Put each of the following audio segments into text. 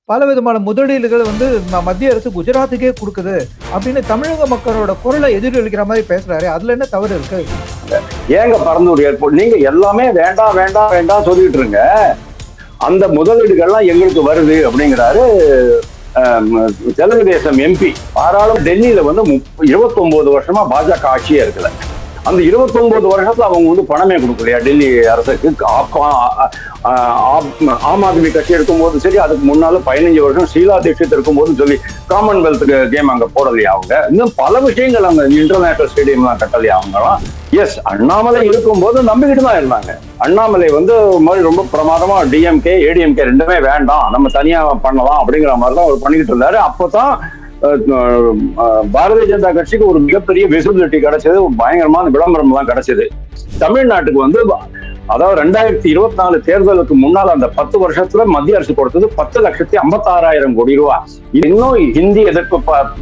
பலவிதமான முதலீடுகள் வந்து மத்திய அரசு குஜராத்துக்கே கொடுக்குது அப்படின்னு தமிழக மக்களோட குரலை எதிரொலிக்கிற மாதிரி பேசுறாரு. அதுல என்ன தவறு இருக்கு? ஏங்க பரந்தூர் ஏர்போர்ட் நீங்க எல்லாமே வேண்டாம் வேண்டாம் வேண்டாம் சொல்லிட்டு இருங்க, அந்த முதலீடுகள்லாம் எங்களுக்கு வருது அப்படிங்கிறாரு தெலுங்கு தேசம் எம்பி. பாராளுமன்ற டெல்லியில வந்து 29 வருஷமா பாஜக ஆட்சியே இருக்குல்ல. அந்த 29 வருஷத்துல அவங்க வந்து பணமே கொடுக்கலையா டெல்லி அரசுக்கு? ஆம் ஆத்மி கட்சி இருக்கும்போது சரி, அதுக்கு முன்னால 15 வருஷம் ஷீலா தீட்சித் இருக்கும்போது சொல்லி காமன்வெல்த் கேம் அங்க போடலையா அவங்க? இன்னும் பல விஷயங்கள் அங்க இன்டர்நேஷனல் ஸ்டேடியம் எல்லாம் கட்டலையா அவங்கலாம்? எஸ், அண்ணாமலை இருக்கும்போது நம்பிக்கிட்டு தான் இருந்தாங்க. அண்ணாமலை வந்து ரொம்ப பிரமாதமா டிஎம்கே ஏடிஎம்கே ரெண்டுமே வேண்டாம், நம்ம தனியா பண்ணலாம் அப்படிங்கிற மாதிரி தான் அவர் பண்ணிக்கிட்டு இருந்தாரு. அப்பதான் பாரதிய ஜனதா கட்சிக்கு ஒரு மிகப்பெரிய விசிபிலிட்டி கிடைச்சது, பயங்கரமான விளம்பரம் எல்லாம் கிடைச்சது. தமிழ்நாட்டுக்கு வந்து அதாவது 2024 தேர்தலுக்கு முன்னால் அந்த 10 வருஷத்துல மத்திய அரசு கொடுத்தது 10,56,000 கோடி ரூபாய். இன்னும் ஹிந்தி எதிர்ப்பு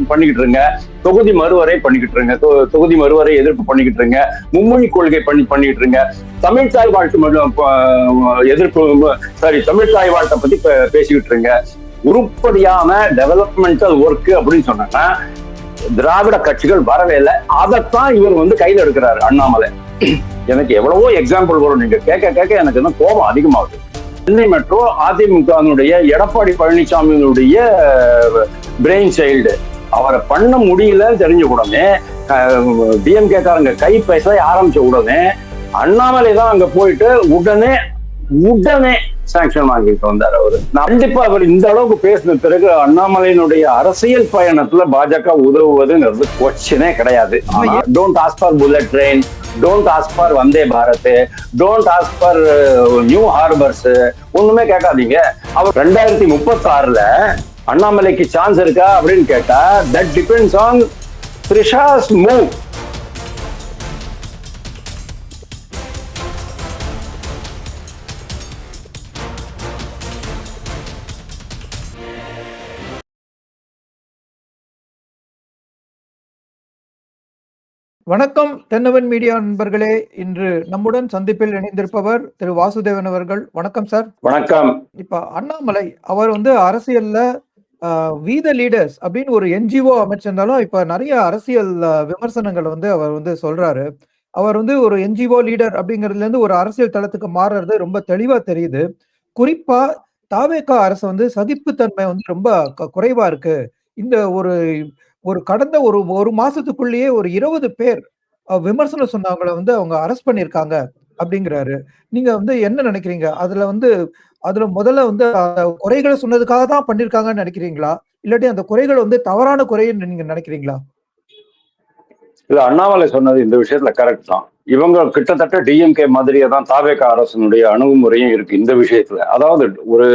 பண்ணிக்கிட்டு இருங்க, தொகுதி மறுவரை பண்ணிக்கிட்டு இருங்க, தொகுதி மறுவரை எதிர்ப்பு பண்ணிக்கிட்டு இருங்க, மும்மொழி கொள்கை பண்ணிக்கிட்டு இருங்க, தமிழ்தாய் வாழ்த்து எதிர்ப்பு, தமிழ்தாய் வாழ்த்தை பத்தி பேசிக்கிட்டு இருங்க. உருப்படியான டெவலப்மெண்டல் ஒர்க் அப்படின்னு சொன்னா திராவிட கட்சிகள் வரவே இல்லை. அதைத்தான் இவர் வந்து கையில் எடுக்கிறாரு அண்ணாமலை. எனக்கு எவ்வளவோ எக்ஸாம்பிள் வரும், நீங்க கேட்க கேட்க எனக்கு என்ன கோபம் அதிகமாகுது. சென்னை மெட்ரோ அதிமுக எடப்பாடி பழனிசாமியினுடைய பிரெயின் சைல்டு. அவரை பண்ண முடியலன்னு தெரிஞ்ச உடனே டிஎம்கே காரங்க கை பேச ஆரம்பிச்ச உடனே அண்ணாமலை தான் அங்க போயிட்டு உடனே சாங்ஷன் வாங்கிட்டு வந்தார் அவரு. கண்டிப்பா அவர் இந்த அளவுக்கு பேசின பிறகு அண்ணாமலையினுடைய அரசியல் பயணத்துல பாஜக உதவுவதுங்கிறது கொஸ்டினே கிடையாது. Don't ask for bullet train, don't ask for Vande Bharat, don't ask for new harbours, ஒண்ணுமே கேட்காதீங்க. அவர் 2036 அண்ணாமலைக்கு சான்ஸ் இருக்கா அப்படின்னு கேட்டா that depends on Trisha's move. வணக்கம் தென்னவன் மீடியா நண்பர்களே. இன்று நம்முடன் சந்திப்பில் இணைந்திருப்பவர் திரு வாசுதேவன் அவர்கள். வணக்கம் சார். வணக்கம். இப்ப அண்ணாமலை அவர் வந்து அரசியல்ல வி த லீடர்ஸ் அப்படின்னு ஒரு என்ஜிஓ அமைச்சிருந்தாலும் இப்ப நிறைய அரசியல் விமர்சனங்கள் வந்து அவர் வந்து சொல்றாரு. அவர் வந்து ஒரு என்ஜிஓ லீடர் அப்படிங்கிறதுல இருந்து ஒரு அரசியல் தளத்துக்கு மாறுறது ரொம்ப தெளிவா தெரியுது. குறிப்பா தாவேக அரசு வந்து சகிப்புத்தன்மை வந்து ரொம்ப குறைவா இருக்கு. இந்த ஒரு கடந்த ஒரு மாசத்துக்குள்ளேயே ஒரு 20 பேர் விமர்சனம் சொன்னவங்கள வந்து அவங்க அரெஸ்ட் பண்ணியிருக்காங்க அப்படிங்கிறாரு. நீங்க வந்து என்ன நினைக்கிறீங்க? அதுல முதல்ல வந்து குறைகளை சொன்னதுக்காக தான் பண்ணிருக்காங்கன்னு நினைக்கிறீங்களா? இல்லாட்டி அந்த குறைகள் வந்து தவறான குறைன்னு நீங்க நினைக்கிறீங்களா? இல்ல, அண்ணாமலை சொன்னது இந்த விஷயத்துல கரெக்ட் தான். இவங்க கிட்டத்தட்ட டிஎம்கே மாதிரியே தான் தாவேக அரசனுடைய அணுகுமுறையும் இருக்கு இந்த விஷயத்துல. அதாவது ஒரு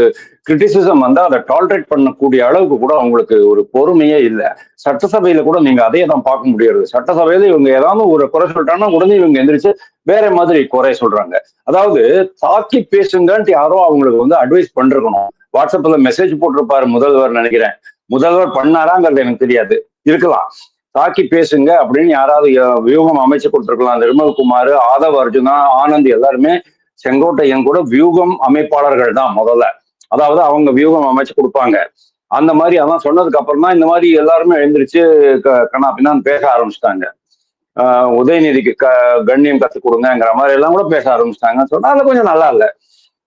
கிரிட்டிசிசம் வந்து அதை டாலரேட் பண்ணக்கூடிய அளவுக்கு கூட அவங்களுக்கு ஒரு பொறுமையே இல்லை. சட்டசபையில கூட நீங்க அதையே தான் பார்க்க முடியாது. சட்டசபையில இவங்க ஏதாவது ஒரு குறை சொல்லிட்டாங்கன்னா உடனே இவங்க எந்திரிச்சு வேற மாதிரி குறை சொல்றாங்க. அதாவது தாக்கி பேசுங்கன்ட்டு யாரோ அவங்களுக்கு வந்து அட்வைஸ் பண்ணிருக்கணும். வாட்ஸ்அப்ல மெசேஜ் போட்டிருப்பாரு முதல்வர், நினைக்கிறேன். முதல்வர் பண்ணாராங்கிறது எனக்கு தெரியாது, இருக்கலாம். தாக்கி பேசுங்க அப்படின்னு யாராவது வியூகம் அமைச்சு கொடுத்துருக்கலாம். நிர்மல்குமார், ஆதவ் அர்ஜுனா, ஆனந்த் எல்லாருமே செங்கோட்டையன் கூட வியூகம் அமைப்பாளர்கள் தான் முதல்ல. அதாவது அவங்க வியூகம் அமைச்சு கொடுப்பாங்க. அந்த மாதிரி அதான் சொன்னதுக்கு அப்புறம் தான் இந்த மாதிரி எல்லாருமே எழுந்திரிச்சு கண்ணா பின்னான்னு பேச ஆரம்பிச்சிட்டாங்க. உதயநிதிக்கு கண்ணியம் கற்றுக் கொடுங்கிற மாதிரி எல்லாம் கூட பேச ஆரம்பிச்சிட்டாங்கன்னு சொன்னா அது கொஞ்சம் நல்லா இல்லை.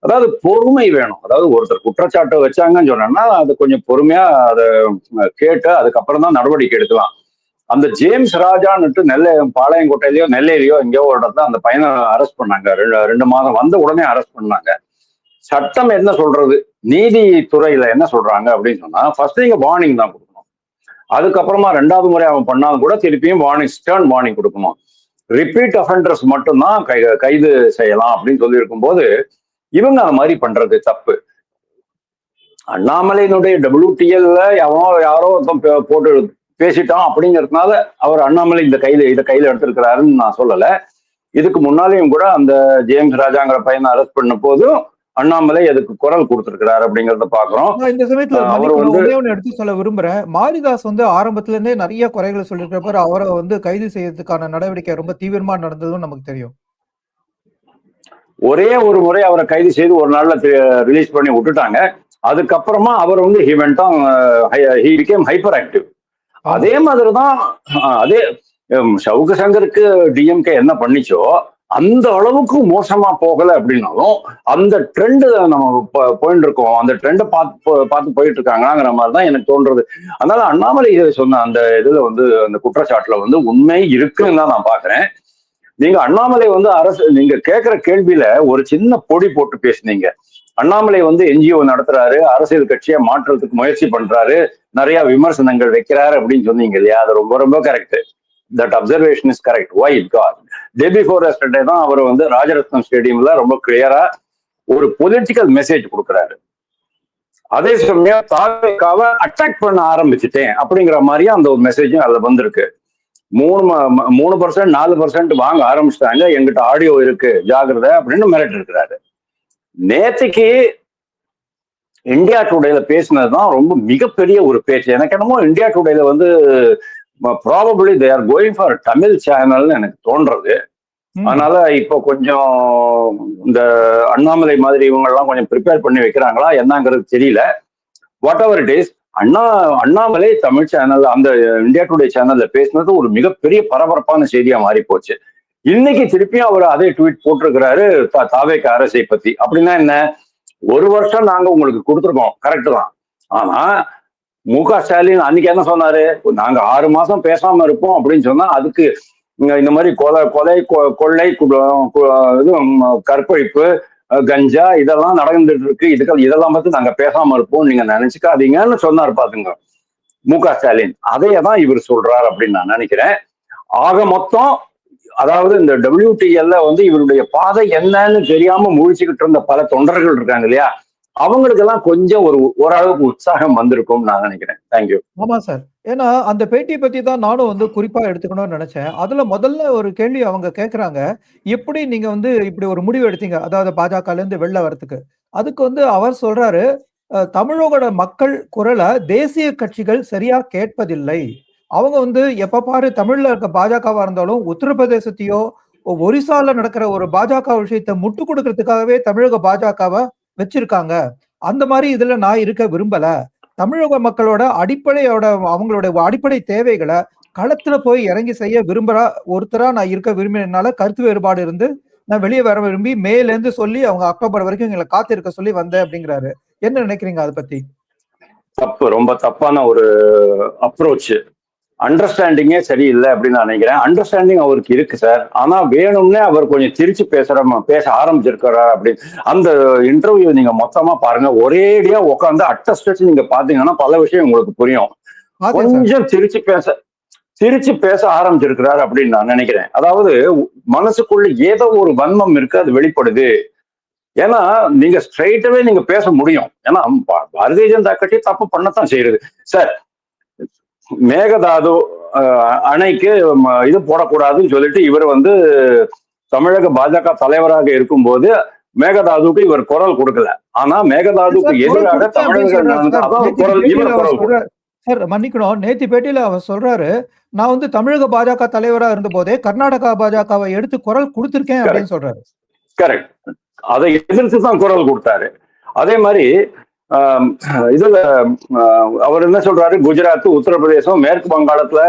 அதாவது பொறுமை வேணும். அதாவது ஒருத்தர் குற்றச்சாட்டு வச்சாங்கன்னு சொன்னா அது கொஞ்சம் பொறுமையா அதை கேட்டு அதுக்கப்புறம் தான் நடவடிக்கை எடுக்கலாம். அந்த ஜேம்ஸ் ராஜான்னுட்டு பாளையங்கோட்டையிலயோ நெல்லையிலயோ எங்கேயோ ஒரு இடத்துல அந்த பையனை அரெஸ்ட் பண்ணாங்க. 2 மாதம் வந்த உடனே அரெஸ்ட் பண்ணாங்க. சட்டம் என்ன சொல்றது, நீதித்துறையில என்ன சொல்றாங்க அப்படின்னு சொன்னா ஃபர்ஸ்ட் நீங்க வார்னிங் தான் கொடுக்கணும். அதுக்கப்புறமா 2வது முறை அவன் பண்ணாலும் கூட திருப்பியும் ஸ்டர்ன் வார்னிங் கொடுக்கணும். ரிப்பீட் அஃபெண்டர்ஸ் மட்டும்தான் கைது செய்யலாம் அப்படின்னு சொல்லி இருக்கும் போது இவங்க அந்த மாதிரி பண்றது தப்பு. அண்ணாமலையினுடைய WTL யாரோ போட்டு பேசிட்டான் அப்படிங்கிறதுனால அவர் அண்ணாமலை இதை கையில எடுத்திருக்கிறாருன்னு நான் சொல்லல. இதுக்கு முன்னாலேயும் கூட அந்த ஜேம்ஸ் ராஜாங்கிற பையனை அரெஸ்ட் பண்ண போதும் அண்ணாமலை அதுக்கு குரல் கொடுத்திருக்கிறாரு அப்படிங்கறத பாக்குறோம். இந்த சமயத்துல அவர் வந்து எடுத்து சொல்ல விரும்புறேன், மாரிதாஸ் வந்து ஆரம்பத்துல இருந்தே நிறைய குறைகளை சொல்லிருக்கிறப்ப அவரை வந்து கைது செய்யறதுக்கான நடவடிக்கை ரொம்ப தீவிரமா நடந்ததும் நமக்கு தெரியும். ஒரே ஒரு முறை அவரை கைது செய்து ஒரு நாள்ல ரிலீஸ் பண்ணி விட்டுட்டாங்க. அதுக்கப்புறமா அவர் வந்து he became hyper active. ஆமா. அதே மாதிரிதான் அதே சவுக்கு சங்கருக்கு டிஎம்கே என்ன பண்ணிச்சோ அந்த அளவுக்கு மோசமா போகல அப்படின்னாலும் அந்த ட்ரெண்ட் நம்ம போயிட்டு இருக்கோம், அந்த ட்ரெண்டை பார்த்து போயிட்டு இருக்காங்கிற மாதிரி தான் எனக்கு தோன்றது. அதனால அண்ணாமலை இதை சொன்ன அந்த இதுல வந்து அந்த குற்றச்சாட்டுல வந்து உண்மை இருக்குன்னு தான் நான் பாக்குறேன். நீங்க அண்ணாமலை வந்து அரசு நீங்க கேட்கிற கேள்வியில ஒரு சின்ன பொடி போட்டு பேசுனீங்க. அண்ணாமலை வந்து என்ஜிஓ நடத்துறாரு, அரசியல் கட்சியை மாற்றுறதுக்கு முயற்சி பண்றாரு, நிறைய விமர்சனங்கள் வைக்கிறாரு அப்படின்னு சொன்னீங்க இல்லையா? அது ரொம்ப ரொம்ப correct. That observation is correct. Why because day before yesterday தான் அவர் வந்து ராஜரத்னம் ஸ்டேடியம்ல ரொம்ப கிளியரா ஒரு பொலிட்டிக்கல் மெசேஜ் கொடுக்குறாரு. அதே சமயம் தாவேக்காவை அட்டாக் பண்ண ஆரம்பிச்சுட்டேன் அப்படிங்கிற மாதிரியும் அந்த ஒரு மெசேஜும் அதுல வந்திருக்கு. 3% 4% வாங்க ஆரம்பிச்சிட்டாங்க, எங்கிட்ட ஆடியோ இருக்கு ஜாகிரதை அப்படின்னு மிரட்டு இருக்கிறாரு. நேற்றுக்கு இந்தியா டுடேல பேசினதுதான் ரொம்ப மிகப்பெரிய ஒரு பேச்சு. எனக்கு என்னமோ இந்தியா டுடேல வந்து probably they are going for Tamil சேனல்னு எனக்கு தோன்றது. அதனால இப்போ கொஞ்சம் இந்த அண்ணாமலை மாதிரி இவங்க எல்லாம் கொஞ்சம் ப்ரிப்பேர் பண்ணி வைக்கிறாங்களா என்னங்கிறது தெரியல. What ever it is, Annamalai Tamil channel அந்த இந்தியா டுடே சேனல்ல பேசினது ஒரு மிகப்பெரிய பரபரப்பான செய்தியா மாறி போச்சு. இன்னைக்கு திருப்பியும் அவர் அதே ட்வீட் போட்டிருக்கிறாரு தாவேக அரசை பத்தி. அப்படின்னா என்ன, 1 வருஷம் நாங்க உங்களுக்கு கொடுத்துருக்கோம், கரெக்ட் தான். ஆனா மு.க. ஸ்டாலின் அன்னைக்கு என்ன சொன்னாரு, நாங்க 6 மாசம் பேசாம இருப்போம் அப்படின்னு சொன்னா அதுக்கு இந்த மாதிரி கொள்ளை கற்பழிப்பு கஞ்சா இதெல்லாம் நடந்துட்டு இருக்கு, இதெல்லாம் பத்தி நாங்க பேசாம இருப்போம் நீங்க நினைச்சுக்காதீங்கன்னு சொன்னார் பாத்துங்க மு.க. ஸ்டாலின். அதையதான் இவர் சொல்றாரு அப்படின்னு நான் நினைக்கிறேன். ஆக மொத்தம் அதாவது இந்த WTL வந்து இவருடைய பாதை என்னன்னு தெரியாம முழிச்சுக்கிட்டு இருந்த பல தொண்டர்கள் இருக்காங்க இல்லையா, அவங்களுக்கு எல்லாம் கொஞ்சம் ஓரளவுக்கு உற்சாகம் வந்திருக்கும் நான் நினைக்கிறேன். தேங்க்யூ. ஆமா சார். ஏன்னா அந்த பேட்டியை பத்தி தான் நானும் வந்து குறிப்பா எடுத்துக்கணும்னு நினைச்சேன். அதுல முதல்ல ஒரு கேள்வி அவங்க கேட்கறாங்க, எப்படி நீங்க வந்து இப்படி ஒரு முடிவு எடுத்தீங்க, அதாவது பாஜகல இருந்து வெளில வரதுக்கு. அதுக்கு வந்து அவர் சொல்றாரு, தமிழோட மக்கள் குரலை தேசிய கட்சிகள் சரியா கேட்பதில்லை. அவங்க வந்து எப்ப பாரு தமிழ்ல இருக்க பாஜகவா இருந்தாலும் உத்தரப்பிரதேசத்தையோ ஒரிசால நடக்கிற ஒரு பாஜக விஷயத்தை முட்டு கொடுக்கறதுக்காகவே தமிழக பாஜகவை வச்சிருக்காங்க. அந்த மாதிரி இதுல நான் இருக்க விரும்பல. தமிழக மக்களோட அவங்களோட அடிப்படை தேவைகளை களத்துல போய் இறங்கி செய்ய ஒருத்தரா நான் இருக்க விரும்பினால கருத்து வேறுபாடு இருந்து நான் வெளியே வர விரும்பி மேல இருந்து சொல்லி அவங்க அக்டோபர் வரைக்கும் எங்களை காத்திருக்க சொல்லி வந்தேன் அப்படிங்கிறாரு. என்ன நினைக்கிறீங்க அதை பத்தி? தப்பு, ரொம்ப தப்பான ஒரு அப்ரோச். அண்டர்ஸ்டாண்டிங்கே சரியில்லை அப்படின்னு நான் நினைக்கிறேன். அண்டர்ஸ்டாண்டிங் அவருக்கு இருக்கு சார், ஆனா வேணும்னே அவர் கொஞ்சம் திரிச்சு பேச ஆரம்பிச்சிருக்கிறார் அப்படின்னு. அந்த இன்டர்வியூ நீங்க மொத்தமா பாருங்க, ஒரேடியா உட்காந்து அட்டஸ்டச்சு நீங்க பாத்தீங்கன்னா பல விஷயம் உங்களுக்கு புரியும். கொஞ்சம் திரிச்சு பேச ஆரம்பிச்சிருக்கிறார் அப்படின்னு நான் நினைக்கிறேன். அதாவது மனசுக்குள்ள ஏதோ ஒரு வன்மம் இருக்கு, அது வெளிப்படுது. ஏன்னா நீங்க ஸ்ட்ரைட்டாவே நீங்க பேச முடியும், ஏன்னா பாரதிய ஜனதா கட்சி தப்பு பண்ணத்தான் செய்யறது. சார், மேகதாது அணைக்கு இது போடக்கூடாதுன்னு சொல்லிட்டு இவர் வந்து தமிழக பாஜக தலைவராக இருக்கும்போது மேகதாதுக்கு இவர் குரல் கொடுக்கல. ஆனா மேகதாதுக்கு எதிராக தமிழக சார் மன்னிக்கணும், நேத்தி பேட்டியில அவர் சொல்றாரு, நான் வந்து தமிழக பாஜக தலைவரா இருந்த போதே கர்நாடகா பாஜகவை எடுத்து குரல் கொடுத்திருக்கேன் அப்படின்னு சொல்றாரு. கரெக்ட், அதை எதிர்த்து தான் குரல் கொடுத்தாரு. அதே மாதிரி இதுல அவர் என்ன சொல்றாரு, குஜராத் உத்தரப்பிரதேசம் மேற்கு வங்காளத்துல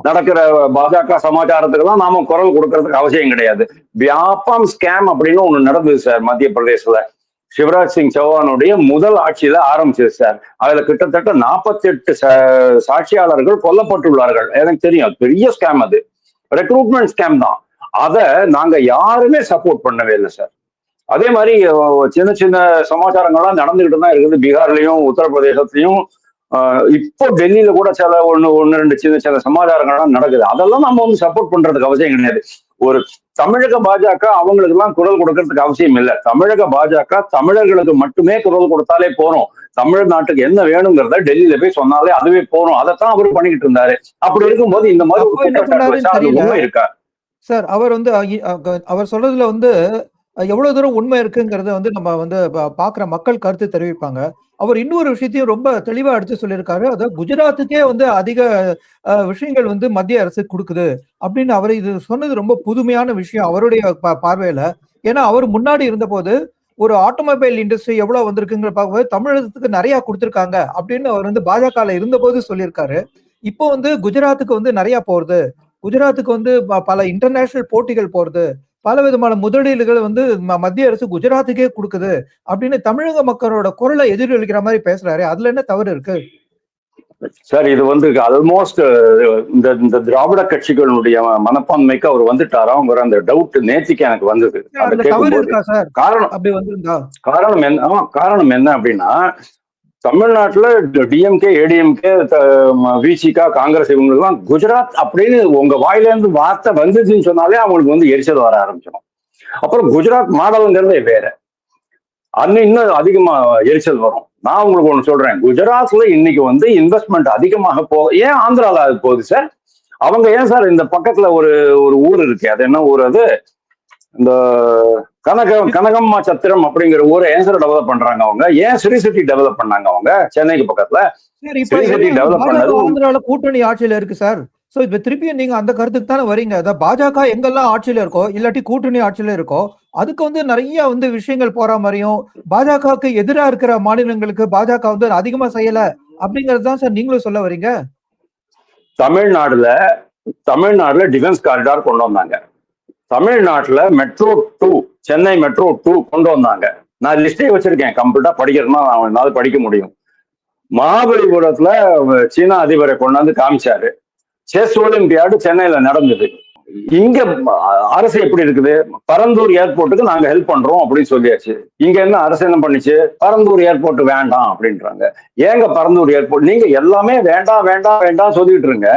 நடக்கிற பாஜக சமாச்சாரத்துக்கெல்லாம் நாம குரல் கொடுக்கறதுக்கு அவசியம் கிடையாது. வியாபாம் ஸ்கேம் அப்படின்னு ஒண்ணு நடந்தது சார் மத்திய பிரதேசத்துல. சிவராஜ் சிங் சௌஹானுடைய முதல் ஆட்சியில ஆரம்பிச்சது சார். அதுல கிட்டத்தட்ட 48 சாட்சியாளர்கள் கொல்லப்பட்டுள்ளார்கள். எனக்கு தெரியும், பெரிய ஸ்கேம், அது ரெக்ரூட்மெண்ட் ஸ்கேம் தான். அதை நாங்க யாருமே சப்போர்ட் பண்ணவே இல்லை சார். அதே மாதிரி சின்ன சின்ன சமாச்சாரங்கள்லாம் நடந்துகிட்டு தான் இருக்குது பீகார்லயும் உத்தரப்பிரதேசத்திலையும். இப்போ டெல்லியில கூட சில ஒன்னு ரெண்டு சின்ன சின்ன சமாச்சாரங்கள்லாம் நடக்குது. அதெல்லாம் நம்ம வந்து சப்போர்ட் பண்றதுக்கு அவசியம் கிடையாது. ஒரு தமிழக பாஜக அவங்களுக்கு எல்லாம் குரல் கொடுக்கறதுக்கு அவசியம் இல்லை. தமிழக பாஜக தமிழர்களுக்கு மட்டுமே குரல் கொடுத்தாலே போறோம். தமிழ்நாட்டுக்கு என்ன வேணுங்கிறத டெல்லியில போய் சொன்னாலே அதுவே போறோம். அதைத்தான் அவர் பண்ணிக்கிட்டு இருந்தாரு. அப்படி இருக்கும்போது இந்த மாதிரி உண்மை இருக்கா சார்? அவர் வந்து அவர் சொல்றதுல வந்து எவ்வளவு தூரம் உண்மை இருக்குங்கிறத வந்து நம்ம வந்து பாக்குற மக்கள் கருத்து தெரிவிப்பாங்க. அவர் இன்னொரு விஷயத்தையும் ரொம்ப தெளிவா எடுத்து சொல்லியிருக்காரு. அதாவது குஜராத்துக்கே வந்து அதிக விஷயங்கள் வந்து மத்திய அரசு கொடுக்குது அப்படின்னு அவர் இது சொன்னது ரொம்ப புதுமையான விஷயம் அவருடைய பார்வையில. ஏன்னா அவர் முன்னாடி இருந்த போது ஒரு ஆட்டோமொபைல் இண்டஸ்ட்ரி எவ்வளவு வந்திருக்குங்கிற பார்க்கும்போது தமிழகத்துக்கு நிறைய கொடுத்திருக்காங்க அப்படின்னு அவர் வந்து பாஜகல இருந்தபோது சொல்லியிருக்காரு. இப்போ வந்து குஜராத்துக்கு வந்து நிறைய போறது, குஜராத்துக்கு வந்து பல இன்டர்நேஷனல் போட்டிகள் போறது, பல விதமான முதலீடுகள் வந்து மத்திய அரசு குஜராத்துக்கே கொடுக்குது அப்படின்னு தமிழக மக்களோட குரலை எதிரொலிக்கிற மாதிரி பேசுறாரு. அதுல என்ன தவறு இருக்கு? சார், இது வந்து ஆல்மோஸ்ட் இந்த இந்த திராவிட கட்சிகளுடைய மனப்பான்மைக்கு அவர் வந்துட்டாராங்கிற அந்த டவுட் நேத்திக்கு எனக்கு வந்தது. அதை அதுல தவறு கேட்கும்போது இருக்கா சார்? காரணம் அப்படி வந்திருந்தா? காரணம் என்ன அப்படின்னா, தமிழ்நாட்டுல டிஎம்கே, ஏடிஎம்கே, விசிகா, காங்கிரஸ் இவங்களுக்குலாம் குஜராத் அப்படின்னு உங்க வாயில இருந்து வார்த்தை வந்ததுன்னு சொன்னாலே அவங்களுக்கு வந்து எரிச்சல் வர ஆரம்பிச்சிடும். அப்புறம் குஜராத் மாடலுங்கிறதே வேற, அன்னை இன்னும் அதிகமா எரிச்சல் வரும். நான் உங்களுக்கு ஒண்ணு சொல்றேன், குஜராத்ல இன்னைக்கு வந்து இன்வெஸ்ட்மெண்ட் அதிகமாக ஏன் ஆந்திரால அது போகுது சார்? அவங்க ஏன் சார் இந்த பக்கத்துல ஒரு ஒரு ஊர் இருக்கு, அது என்ன ஊர் அது, இந்த கனகம்மா சத்திரம் அப்படிங்கிற ஊரை ஏன் சார் டெவலப் பண்றாங்க அவங்க? ஏன் ஸ்ரீ சிட்டி டெவலப் பண்ணாங்க அவங்க சின்னைக்கு பக்கத்துல? ஸ்ரீ சிட்டி டெவலப் பண்ணது ஆந்திரால கூட்டணி ஆட்சியில இருக்கு சார். சோ இப்ப திருப்பியும் நீங்க அந்த கருத்துக்கு தானே வரீங்க. அதான் பாஜக எங்கெல்லாம் ஆட்சியில இருக்கோ, இல்லாட்டி கூட்டணி ஆட்சியில இருக்கோ, அதுக்கு வந்து நிறைய வந்து விஷயங்கள் போற மாதிரியும், பாஜகவுக்கு எதிராக இருக்கிற மாநிலங்களுக்கு பாஜக வந்து அதிகமா செய்யல அப்படிங்கறது தான் சார் நீங்களும் சொல்ல வரீங்க. தமிழ்நாடுல டிஃபென்ஸ் காரிடார் கொண்டு வந்தாங்க. தமிழ்நாட்டுல மெட்ரோ 2, சென்னை மெட்ரோ 2 கொண்டு வந்தாங்க. நான் லிஸ்டே வச்சிருக்கேன், கம்ப்ளீட்டா படிக்கிறேன்னா என்னால படிக்க முடியும். மகாபலிபுரத்துல சீனா அதிபரை கொண்டாந்து காமிச்சாரு. செஸ் ஒலிம்பியாடு சென்னையில நடந்தது. இங்க அரசு எப்படி இருக்குது? பரந்தூர் ஏர்போர்ட்டுக்கு நாங்க ஹெல்ப் பண்றோம் அப்படின்னு சொல்லியாச்சு. இங்க என்ன அரசு என்ன பண்ணிச்சு? பரந்தூர் ஏர்போர்ட் வேண்டாம் அப்படின்றாங்க. ஏங்க பரந்தூர் ஏர்போர்ட்? நீங்க எல்லாமே வேண்டாம் வேண்டாம் வேண்டாம் சொல்லிட்டு இருங்க,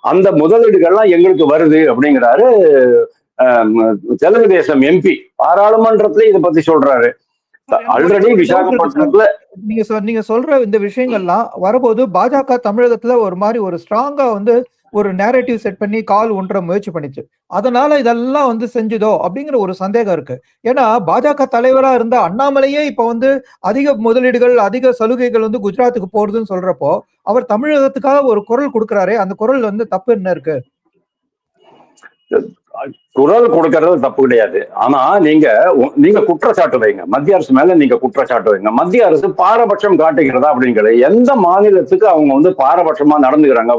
அந்த முதலீடுகள்லாம் எங்களுக்கு வருது அப்படிங்கிறாரு தெலுங்கு தேசம் எம்பி. பாராளுமன்றத்துல இதை பத்தி சொல்றாரு. ஆல்ரெடி விசாகப்பட்டினத்துல நீங்க சொல்ற இந்த விஷயங்கள்லாம் வரும்போது பாஜக தமிழகத்துல ஒரு மாதிரி ஒரு ஸ்ட்ராங்கா வந்து ஒரு நேரேட்டிவ் செட் பண்ணி கால் ஒன்ற முயற்சி பண்ணிச்சு. அதனால இதெல்லாம் வந்து செஞ்சுதோ அப்படிங்கிற ஒரு சந்தேகம் இருக்கு. ஏன்னா பாஜக தலைவரா இருந்த அண்ணாமலையே இப்ப வந்து அதிக முதலீடுகள், அதிக சலுகைகள் வந்து குஜராத்துக்கு போறதுன்னு சொல்றப்போ அவர் தமிழகத்துக்காக ஒரு குரல் கொடுக்கிறாரே, அந்த குரல் வந்து தப்பு என்ன இருக்கு? குரல் கொடுக்கறது தப்பு கிடையாது. ஆனா நீங்க குற்றச்சாட்டு வைங்க, மத்திய அரசு மேல நீங்க குற்றச்சாட்டு வைங்க. மத்திய அரசு பாரபட்சம் காட்டுகிறதா அப்படிங்கிறது எந்த மாநிலத்துக்கு அவங்க வந்து பாரபட்சமா நடந்துக்கிறாங்க?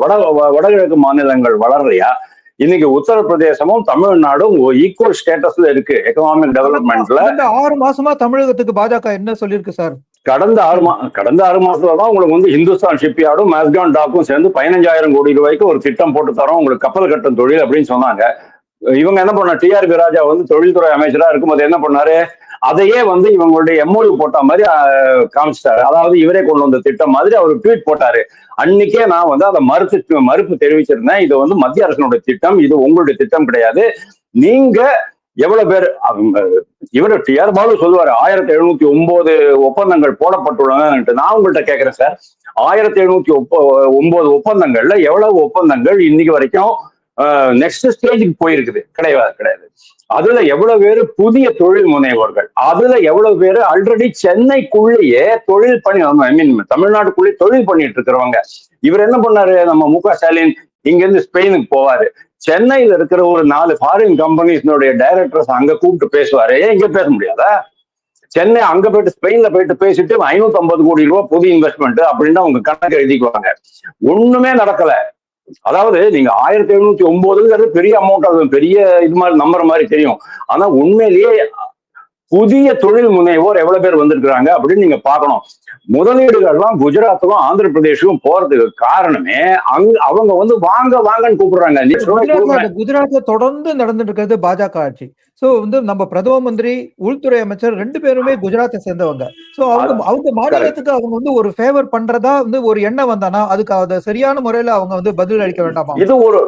வடகிழக்கு மாநிலங்கள் வளரலையா? இன்னைக்கு உத்தரப்பிரதேசமும் தமிழ்நாடும் ஈக்குவல் ஸ்டேட்டஸ்ல இருக்கு எக்கனாமிக் டெவலப்மெண்ட்ல. 6 மாசமா தமிழகத்துக்கு பாஜக என்ன சொல்லியிருக்கு சார்? கடந்த 6 மாசத்துலதான் உங்களுக்கு வந்து இந்துஸ்தான் ஷிப்யார்டும் மேஸ்கான் டாக்கும் சேர்ந்து 15,000 கோடி ரூபாய்க்கு ஒரு திட்டம் போட்டு தரோம் உங்களுக்கு, கப்பல் கட்டும் தொழில் அப்படின்னு சொன்னாங்க. இவங்க என்ன பண்ண, டிஆர்பி ராஜா வந்து தொழில்துறை அமைச்சரா இருக்கும்போது என்ன பண்ணாரு, அதையே வந்து இவங்களுடைய எம்ஓயு போட்ட மாதிரி காமிச்சிட்டாரு. அதாவது இவரே கொண்டு வந்த திட்டம் மாதிரி அவர் ட்வீட் போட்டாரு. அன்னைக்கே நான் வந்து அதை மறுப்பு தெரிவிச்சிருந்தேன். இது வந்து மத்திய அரசினுடைய திட்டம், இது உங்களுடைய திட்டம் கிடையாது. நீங்க எவ்வளவு பேர், இவரு டிஆர் பாலு சொல்லுவாரு 1709 ஒப்பந்தங்கள் போடப்பட்டுள்ளன. நான் உங்கள்கிட்ட கேட்கிறேன் சார், 1709 ஒப்பந்தங்கள்ல எவ்வளவு ஒப்பந்தங்கள் இன்னைக்கு வரைக்கும் நெக்ஸ்ட் ஸ்டேஜுக்கு போயிருக்குது? கிடையாது. அதுல எவ்வளவு பேரு புதிய தொழில் முனைவோர்கள், அதுல எவ்வளவு பேரு ஆல்ரெடி சென்னைக்குள்ளேயே தொழில் பண்ணி, ஐ மீன் தமிழ்நாட்டுக்குள்ளேயே தொழில் பண்ணிட்டு இருக்கிறவங்க. இவர் என்ன பண்ணாரு, நம்ம முக ஸ்டாலின் இங்க இருந்து ஸ்பெயினுக்கு போவாரு, சென்னையில இருக்கிற ஒரு 4 ஃபாரின் கம்பெனிஸ்னுடைய டைரக்டர்ஸ் அங்க கூப்பிட்டு பேசுவாரு. ஏன் இங்க பேச முடியாதா? சென்னை அங்க போயிட்டு ஸ்பெயின்ல போயிட்டு பேசிட்டு 550 கோடி ரூபாய் புது இன்வெஸ்ட்மெண்ட் அப்படின்னு அவங்க கணக்கு எழுதிக்குவாங்க. ஒண்ணுமே நடக்கல. அதாவது நீங்க 1709 பெரிய அமௌண்ட், அது பெரிய இது மாதிரி நம்பர் மாதிரி தெரியும். ஆனா உண்மையிலேயே புதிய தொழில் முனைவோர் எவ்வளவு பேர் வந்திருக்கிறாங்க அப்படின்னு நீங்க பார்க்கணும். முதலீடுகள்லாம் குஜராத்துக்கும் ஆந்திர பிரதேஷுக்கும் போறதுக்கு காரணமே அவங்க வந்து வாங்கன்னு கூப்பிடுறாங்க. குஜராத்ல தொடர்ந்து நடந்துட்டு இருக்கிறது பாஜக ஆட்சி. சோ வந்து நம்ம பிரதம மந்திரி, உள்துறை அமைச்சர் 2 பேருமே குஜராத்தை சேர்ந்தவங்க. சோ அவங்க மாநிலத்துக்கு அவங்க வந்து ஒரு ஃபேவர் பண்றதா வந்து ஒரு எண்ணம் வந்தானா அதுக்கு அதை சரியான முறையில அவங்க வந்து பதில் அளிக்க வேண்டாமா? இது ஒரு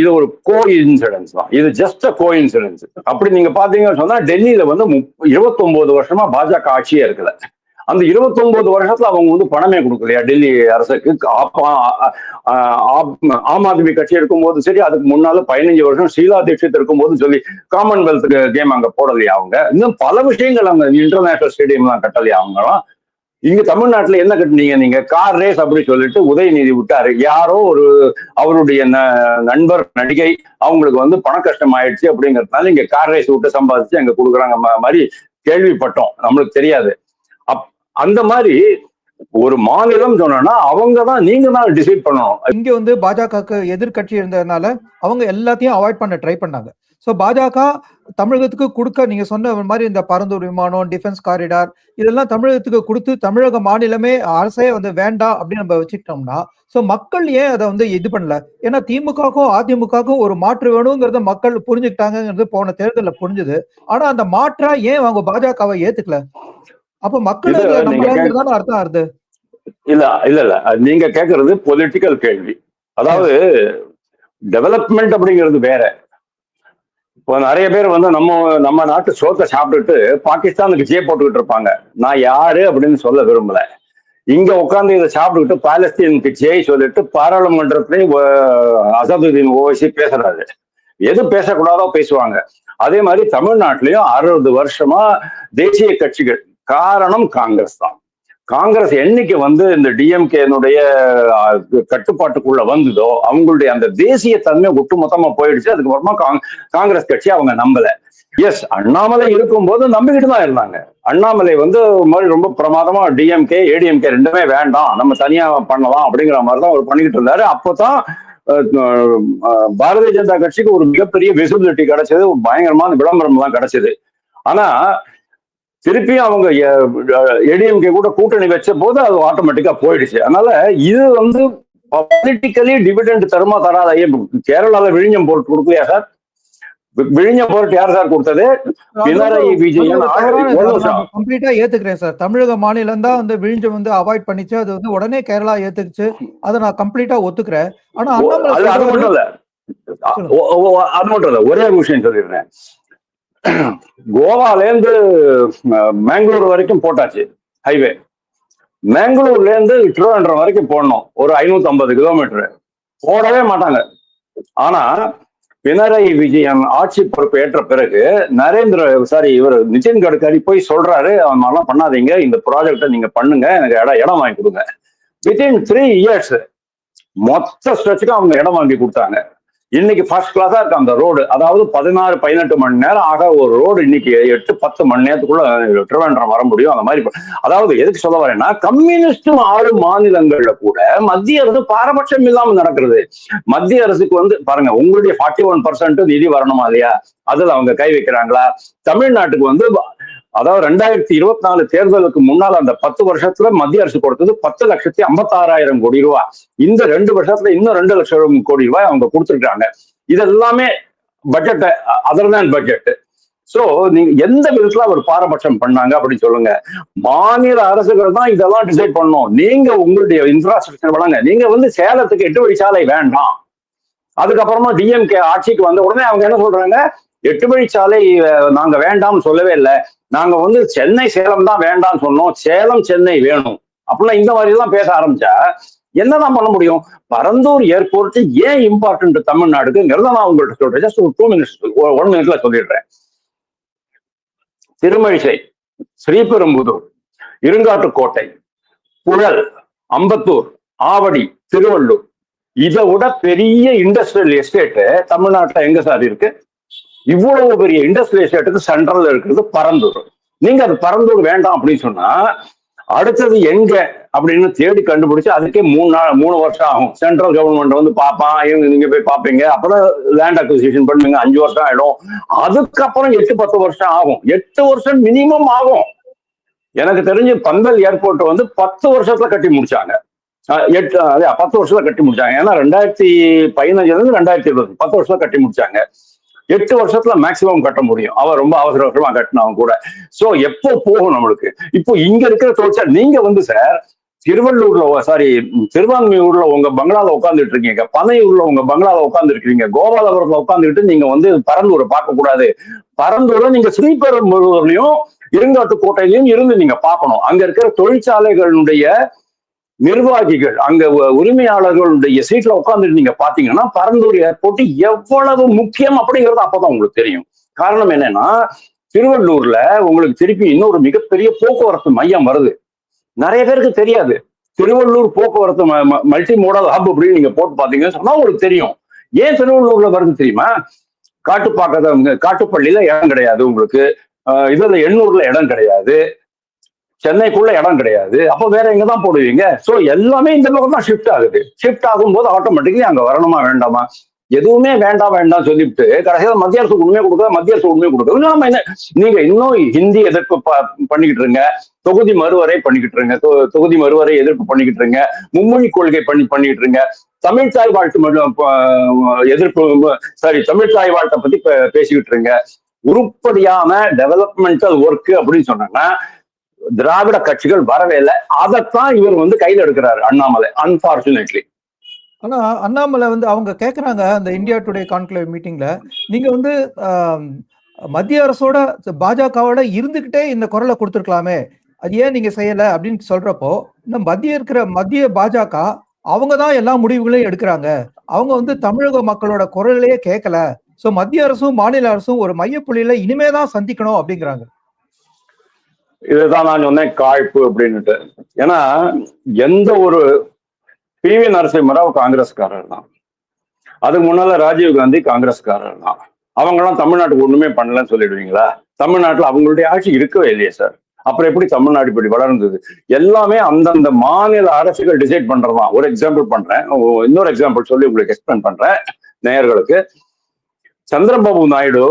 இது ஒரு கோ இன்சிடென்ஸ் தான். இது ஜஸ்ட் கோ இன்சிடென்ஸ். அப்படி நீங்க பாத்தீங்கன்னு சொன்னா டெல்லியில வந்து 29 வருஷமா பாஜக ஆட்சியே இருக்குல்ல. அந்த 29 வருஷத்துல அவங்க வந்து பணமே கொடுக்கலையா டெல்லி அரசுக்கு? ஆம் ஆத்மி கட்சி இருக்கும்போது சரி, அதுக்கு முன்னால 15 வருஷம் ஷீலா தீட்சித் இருக்கும்போது சொல்லி காமன்வெல்த் கேம் அங்க போடலையா அவங்க? இன்னும் பல விஷயங்கள் அங்க இன்டர்நேஷனல் ஸ்டேடியம் எல்லாம் கட்டலையா அவங்கலாம்? இங்க தமிழ்நாட்டுல என்ன கட்டினீங்க நீங்க? கார் ரேஸ் அப்படி சொல்லிட்டு உதயநிதி விட்டாரு. யாரோ ஒரு அவருடைய நண்பர் நடிகை, அவங்களுக்கு வந்து பண கஷ்டம் ஆயிடுச்சு அப்படிங்கிறதுனால இங்க கார் ரேஸ் விட்டு சம்பாதிச்சு அங்க கொடுக்குறாங்க மாதிரி கேள்விப்பட்டோம், நம்மளுக்கு தெரியாது. அந்த மாதிரி ஒரு மாநிலம் சொன்னா அவங்க தான், நீங்க தான் டிசைட் பண்ணணும். இங்க வந்து பாஜகவுக்கு எதிர்கட்சி இருந்ததுனால அவங்க எல்லாத்தையும் அவாய்ட் பண்ண ட்ரை பண்ணாங்க. ஸோ பாஜக தமிழகத்துக்கு கொடுக்க நீங்க சொன்ன மாதிரி இந்த பரந்தூர் விமானம், டிஃபென்ஸ் காரிடார் இதெல்லாம் தமிழகத்துக்கு கொடுத்து தமிழக மாநிலமே அரசே வந்து வேண்டாம் அப்படின்னு நம்ம வச்சுக்கிட்டோம்னா, ஸோ மக்கள் ஏன் அதை வந்து இது பண்ணல? ஏன்னா திமுகவுக்கும் அதிமுகவுக்கும் ஒரு மாற்று வேணுங்கிறத மக்கள் புரிஞ்சுக்கிட்டாங்கிறது போன தேர்தலில் புரிஞ்சுது. ஆனா அந்த மாற்றா ஏன் அவங்க பாஜகவை ஏத்துக்கல? அப்ப மக்கள் நம்மளால அர்த்தம் ஆறுது. இல்ல இல்ல இல்ல நீங்க கேக்குறது பொலிட்டிக்கல் கேள்வி. அதாவது டெவலப்மெண்ட் அப்படிங்கிறது வேற. இப்போ நிறைய பேர் வந்து நம்ம நாட்டு சோத்தை சாப்பிட்டுட்டு பாகிஸ்தானுக்கு ஜே போட்டுக்கிட்டு இருப்பாங்க. நான் யாரு அப்படின்னு சொல்ல விரும்பல. இங்க உட்காந்து இதை சாப்பிட்டுக்கிட்டு பாலஸ்தீனுக்கு ஜெய் சொல்லிட்டு பாராளுமன்றத்திலையும் அசதுதீன் ஓவைசி பேசுறாரு. எது பேசக்கூடாதோ பேசுவாங்க. அதே மாதிரி தமிழ்நாட்டிலையும் 60 வருஷமா தேசிய கட்சிகள், காரணம் காங்கிரஸ் தான். காங்கிரஸ் என்னைக்கு வந்து இந்த டிஎம்கேனுடைய கட்டுப்பாட்டுக்குள்ள வந்ததோ அவங்களுடைய அந்த தேசிய தன்மை ஒட்டுமொத்தமா போயிடுச்சு. அதுக்கப்புறமா காங்கிரஸ் கட்சி அவங்க நம்பல. எஸ், அண்ணாமலை இருக்கும்போது நம்பிக்கிட்டு தான் இருந்தாங்க. அண்ணாமலை வந்து மாதிரி ரொம்ப பிரமாதமா டிஎம்கே ஏடிஎம்கே ரெண்டுமே வேண்டாம், நம்ம தனியா பண்ணலாம் அப்படிங்கிற மாதிரி தான் அவர் பண்ணிக்கிட்டு இருந்தாரு. அப்பதான் பாரதிய ஜனதா கட்சிக்கு ஒரு மிகப்பெரிய விசிபிலிட்டி கிடைச்சது, பயங்கரமான விளம்பரம் எல்லாம் கிடைச்சது. ஆனா திருப்பியும் அவங்க ஏடிஎம்கே கூட கூட்டணி வச்ச போது அது ஆட்டோமேட்டிக்கா போயிடுச்சு. அதனால இது வந்து பொலிட்டிக்கலி டிவிடெண்ட் தருமா தராத? கேரளால விழிஞ்சம் போட்டு கொடுக்கலையா சார்? விழிஞ்சம் போட்டு யார் சார் கொடுத்தது? பினராயி விஜயன். கம்ப்ளீட்டா ஏத்துக்கிறேன் சார். தமிழக மாநிலம் தான் வந்து விழிஞ்சம் வந்து அவாய்ட் பண்ணிச்சு. அது வந்து உடனே கேரளா ஏத்துக்குச்சு. அதை நான் கம்ப்ளீட்டா ஒத்துக்கிறேன். ஆனா அது மட்டும் இல்ல, அது மட்டும் இல்ல, ஒரே ஒரு விஷயம் சொல்லிடுறேன். கோவால இருந்து மேங்களூர் வரைக்கும் போட்டாச்சு ஹைவே. மேங்களூர்ல இருந்து திருவனந்தபுரம் வரைக்கும் போடணும், ஒரு 550 கிலோமீட்டர். போடவே மாட்டாங்க. ஆனா பினராயி விஜயன் ஆட்சி பொறுப்பு ஏற்ற பிறகு இவர் நிதின் கட்கரி போய் சொல்றாரு, அவன் மாதிரிலாம் பண்ணாதீங்க, இந்த ப்ராஜெக்டை நீங்க பண்ணுங்க, எனக்கு இடம் வாங்கி கொடுங்க. வித்தின் 3 இயர்ஸ் மொத்த ஸ்ட்ரெச்சுக்கு அவங்க இடம் வாங்கி கொடுத்தாங்க. இன்னைக்கு ஃபர்ஸ்ட் கிளாஸா இருக்கு அந்த ரோடு. அதாவது 16-18 மணி நேரம் ஆக ஒரு ரோடு இன்னைக்கு 8-10 மணி நேரத்துக்குள்ள திருவனந்தபுரம் வர முடியும். அந்த மாதிரி. அதாவது எதுக்கு சொல்ல வரேன்னா, கம்யூனிஸ்ட் ஆளும் மாநிலங்கள்ல கூட மத்திய அரசு பாரபட்சம் இல்லாம நடக்கிறது. மத்திய அரசுக்கு வந்து பாருங்க, உங்களுடைய 41% நிதி வரணுமா இல்லையா? அதுல அவங்க கை வைக்கிறாங்களா? தமிழ்நாட்டுக்கு வந்து அதாவது 2024 தேர்தலுக்கு முன்னால் அந்த 10 வருஷத்துல மத்திய அரசு கொடுத்தது 10,56,000 கோடி ரூபாய். இந்த 2 வருஷத்துல இன்னும் 2 லட்சம் கோடி ரூபாய் அவங்க கொடுத்துருக்காங்க. இதெல்லாமே budget, other than budget. So நீங்க எந்த விதத்துல ஒரு பாரபட்சம் பண்ணாங்க அப்படின்னு சொல்லுங்க. மாநில அரசுகள் தான் இதெல்லாம் டிசைட் பண்ணணும். நீங்க உங்களுடைய இன்ஃப்ராஸ்ட்ரக்சர் வழங்க. நீங்க வந்து சேலத்துக்கு 8 வழிச்சாலை வேண்டாம். அதுக்கப்புறமா டிஎம்கே ஆட்சிக்கு வந்த உடனே அவங்க என்ன சொல்றாங்க, 8 வழிச்சாலை நாங்க வேண்டாம்னு சொல்லவே இல்லை, நாங்க வந்து சென்னை சேலம் தான் வேண்டாம்னு சொன்னோம், சேலம் சென்னை வேணும் அப்படின்னா இந்த மாதிரி எல்லாம் பேச ஆரம்பிச்சா என்னதான் பண்ண முடியும்? பரந்தூர் ஏர்போர்ட் ஏன் இம்பார்ட்டன்ட் தமிழ்நாடுங்கிறத நான் உங்கள்கிட்ட சொல்றேன். ஜஸ்ட் ஒரு 2 மினிட்ஸ், 1 மினிட்ல சொல்லிடுறேன். திருமழிசை, ஸ்ரீபெரும்புதூர், இருங்காட்டுக்கோட்டை, புழல், அம்பத்தூர், ஆவடி, திருவள்ளூர், இதை விட பெரிய இண்டஸ்ட்ரியல் எஸ்டேட் தமிழ்நாட்டுல எங்க சார் இருக்கு? இவ்வளவு பெரிய இண்டஸ்ட்ரியல் எஸ்டேட்டுக்கு சென்ட்ரல் இருக்கிறது பரந்தூர். நீங்க அது பரந்தூர் வேண்டாம் அப்படின்னு சொன்னா அடுத்தது எங்க அப்படின்னு தேடி கண்டுபிடிச்சு அதுக்கே 3 வருஷம் ஆகும். சென்ட்ரல் கவர்மெண்ட் வந்து பாப்பான், நீங்க போய் பாப்பீங்க, அப்புறம் லேண்ட் அக்விசிஷன் பண்ணுவீங்க, 5 வருஷம் ஆயிடும். அதுக்கப்புறம் 8-10 வருஷம் ஆகும். 8 வருஷம் மினிமம் ஆகும். எனக்கு தெரிஞ்சு பந்தல் ஏர்போர்ட் வந்து 10 வருஷத்துல கட்டி முடிச்சாங்க. 10 வருஷத்துல கட்டி முடிச்சாங்க. ஏன்னா 2015 2020 10 வருஷத்துல கட்டி முடிச்சாங்க. 8 வருஷத்துல மேக்சிமம் கட்ட முடியும். அவன் ரொம்ப அவசரமா கட்டினவன் கூட. சோ எப்போ போகும் நம்மளுக்கு? இப்போ இங்க இருக்கிற தொழிற்சாலை, நீங்க வந்து சார் திருவான்மையூர்ல உங்க பங்களால உட்காந்துட்டு இருக்கீங்க, பனையூர்ல உங்க பங்களால உட்காந்து இருக்கீங்க, கோபாலபுரத்துல உட்காந்துட்டு நீங்க வந்து பரந்தூரை பார்க்க கூடாது. பரந்தூரை நீங்க ஸ்ரீபெரும்புதூர்லயும் இருங்காட்டுக்கோட்டையிலையும் இருந்து நீங்க பார்க்கணும். அங்க இருக்கிற தொழிற்சாலைகளுடைய நிர்வாகிகள், அங்க உரிமையாளர்களுடைய சீட்ல உட்கார்ந்துட்டு நீங்க பாத்தீங்கன்னா பரந்தூர் ஏர்போர்ட் எவ்வளவு முக்கியம் அப்படிங்கிறது அப்பதான் உங்களுக்கு தெரியும். காரணம் என்னன்னா, திருவள்ளூர்ல உங்களுக்கு திருப்பி இன்னொரு மிகப்பெரிய போக்குவரத்து மையம் வருது. நிறைய பேருக்கு தெரியாது. திருவள்ளூர் போக்குவரத்து மல்டி மோடல் ஹப் அப்படின்னு நீங்க போட்டு பாத்தீங்கன்னு சொன்னா உங்களுக்கு தெரியும். ஏன் திருவள்ளூர்ல வருது தெரியுமா? காட்டுப்பள்ளியில இடம் கிடையாது உங்களுக்கு. இதுல எண்ணூர்ல இடம் கிடையாது, சென்னைக்குள்ள இடம் கிடையாது, அப்போ வேற எங்க தான் போடுவீங்க? சோ எல்லாமே இந்த பக்கம் தான் ஷிஃப்ட் ஆகுது. ஷிஃப்ட் ஆகும்போது ஆட்டோமேட்டிக்கலி அங்க வரணுமா வேண்டாமா? எதுவுமே வேண்டாம் சொல்லிட்டு கடைசியில் மத்திய அரசு உண்மை கொடுக்குது, மத்திய அரசு உண்மை கொடுக்குது. நம்ம என்ன, நீங்க இன்னும் ஹிந்தி எதிர்ப்பு பண்ணிக்கிட்டு இருங்க, தொகுதி மறுவரை பண்ணிக்கிட்டு இருங்க, தொகுதி மறுவரை எதிர்ப்பு பண்ணிக்கிட்டு இருங்க, மும்மொழி கொள்கை பண்ணிக்கிட்டு இருங்க, தமிழ் தாய் வாழ்த்து எதிர்ப்பு, தமிழ் தாய் வாழ்த்தை பத்தி பேசிக்கிட்டு இருங்க. உருப்படியான டெவலப்மெண்டல் ஒர்க் அப்படின்னு சொன்னாங்கன்னா திராவிட கட்சிகள் வரவே இல்லை. அதைத்தான் இவர் வந்து கையில் எடுக்கிறாரு அண்ணாமலை, அன்பார்ச்சுனேட்லி. ஆனா அண்ணாமலை வந்து அவங்க கேட்கறாங்க அந்த இந்தியா டுடே கான்க்ளேவ் மீட்டிங்ல, நீங்க வந்து மத்திய அரசோட பாஜகவோட இருந்துகிட்டே இந்த குரலை கொடுத்துருக்கலாமே, அது ஏன் நீங்க செய்யல அப்படின்னு சொல்றப்போ, இந்த மத்திய பாஜக அவங்க தான் எல்லா முடிவுகளையும் எடுக்கிறாங்க, அவங்க வந்து தமிழக மக்களோட குரலையே கேட்கல, சோ மத்திய அரசும் மாநில அரசும் ஒரு மையப்புள்ளியில இனிமேதான் சந்திக்கணும் அப்படிங்கிறாங்க. இதுதான் நான் சொன்னேன் காழ்ப்பு அப்படின்னுட்டு. ஏன்னா எந்த ஒரு பி.வி. நரசிம்மராவ் காங்கிரஸ்காரர் தான், அதுக்கு முன்னால ராஜீவ் காந்தி காங்கிரஸ்காரர் தான். அவங்க எல்லாம் தமிழ்நாட்டுக்கு ஒண்ணுமே பண்ணலன்னு சொல்லிடுவீங்களா? தமிழ்நாட்டுல அவங்களுடைய ஆட்சி இருக்கவே இல்லையே சார். அப்புறம் எப்படி தமிழ்நாடு இப்படி வளர்ந்தது? எல்லாமே அந்தந்த மாநில அரசுகள் டிசைட் பண்றதுதான். ஒரு எக்ஸாம்பிள் பண்றேன், இன்னொரு எக்ஸாம்பிள் சொல்லி உங்களுக்கு எக்ஸ்பிளைன் பண்றேன் நேயர்களுக்கு. சந்திரபாபு நாயுடு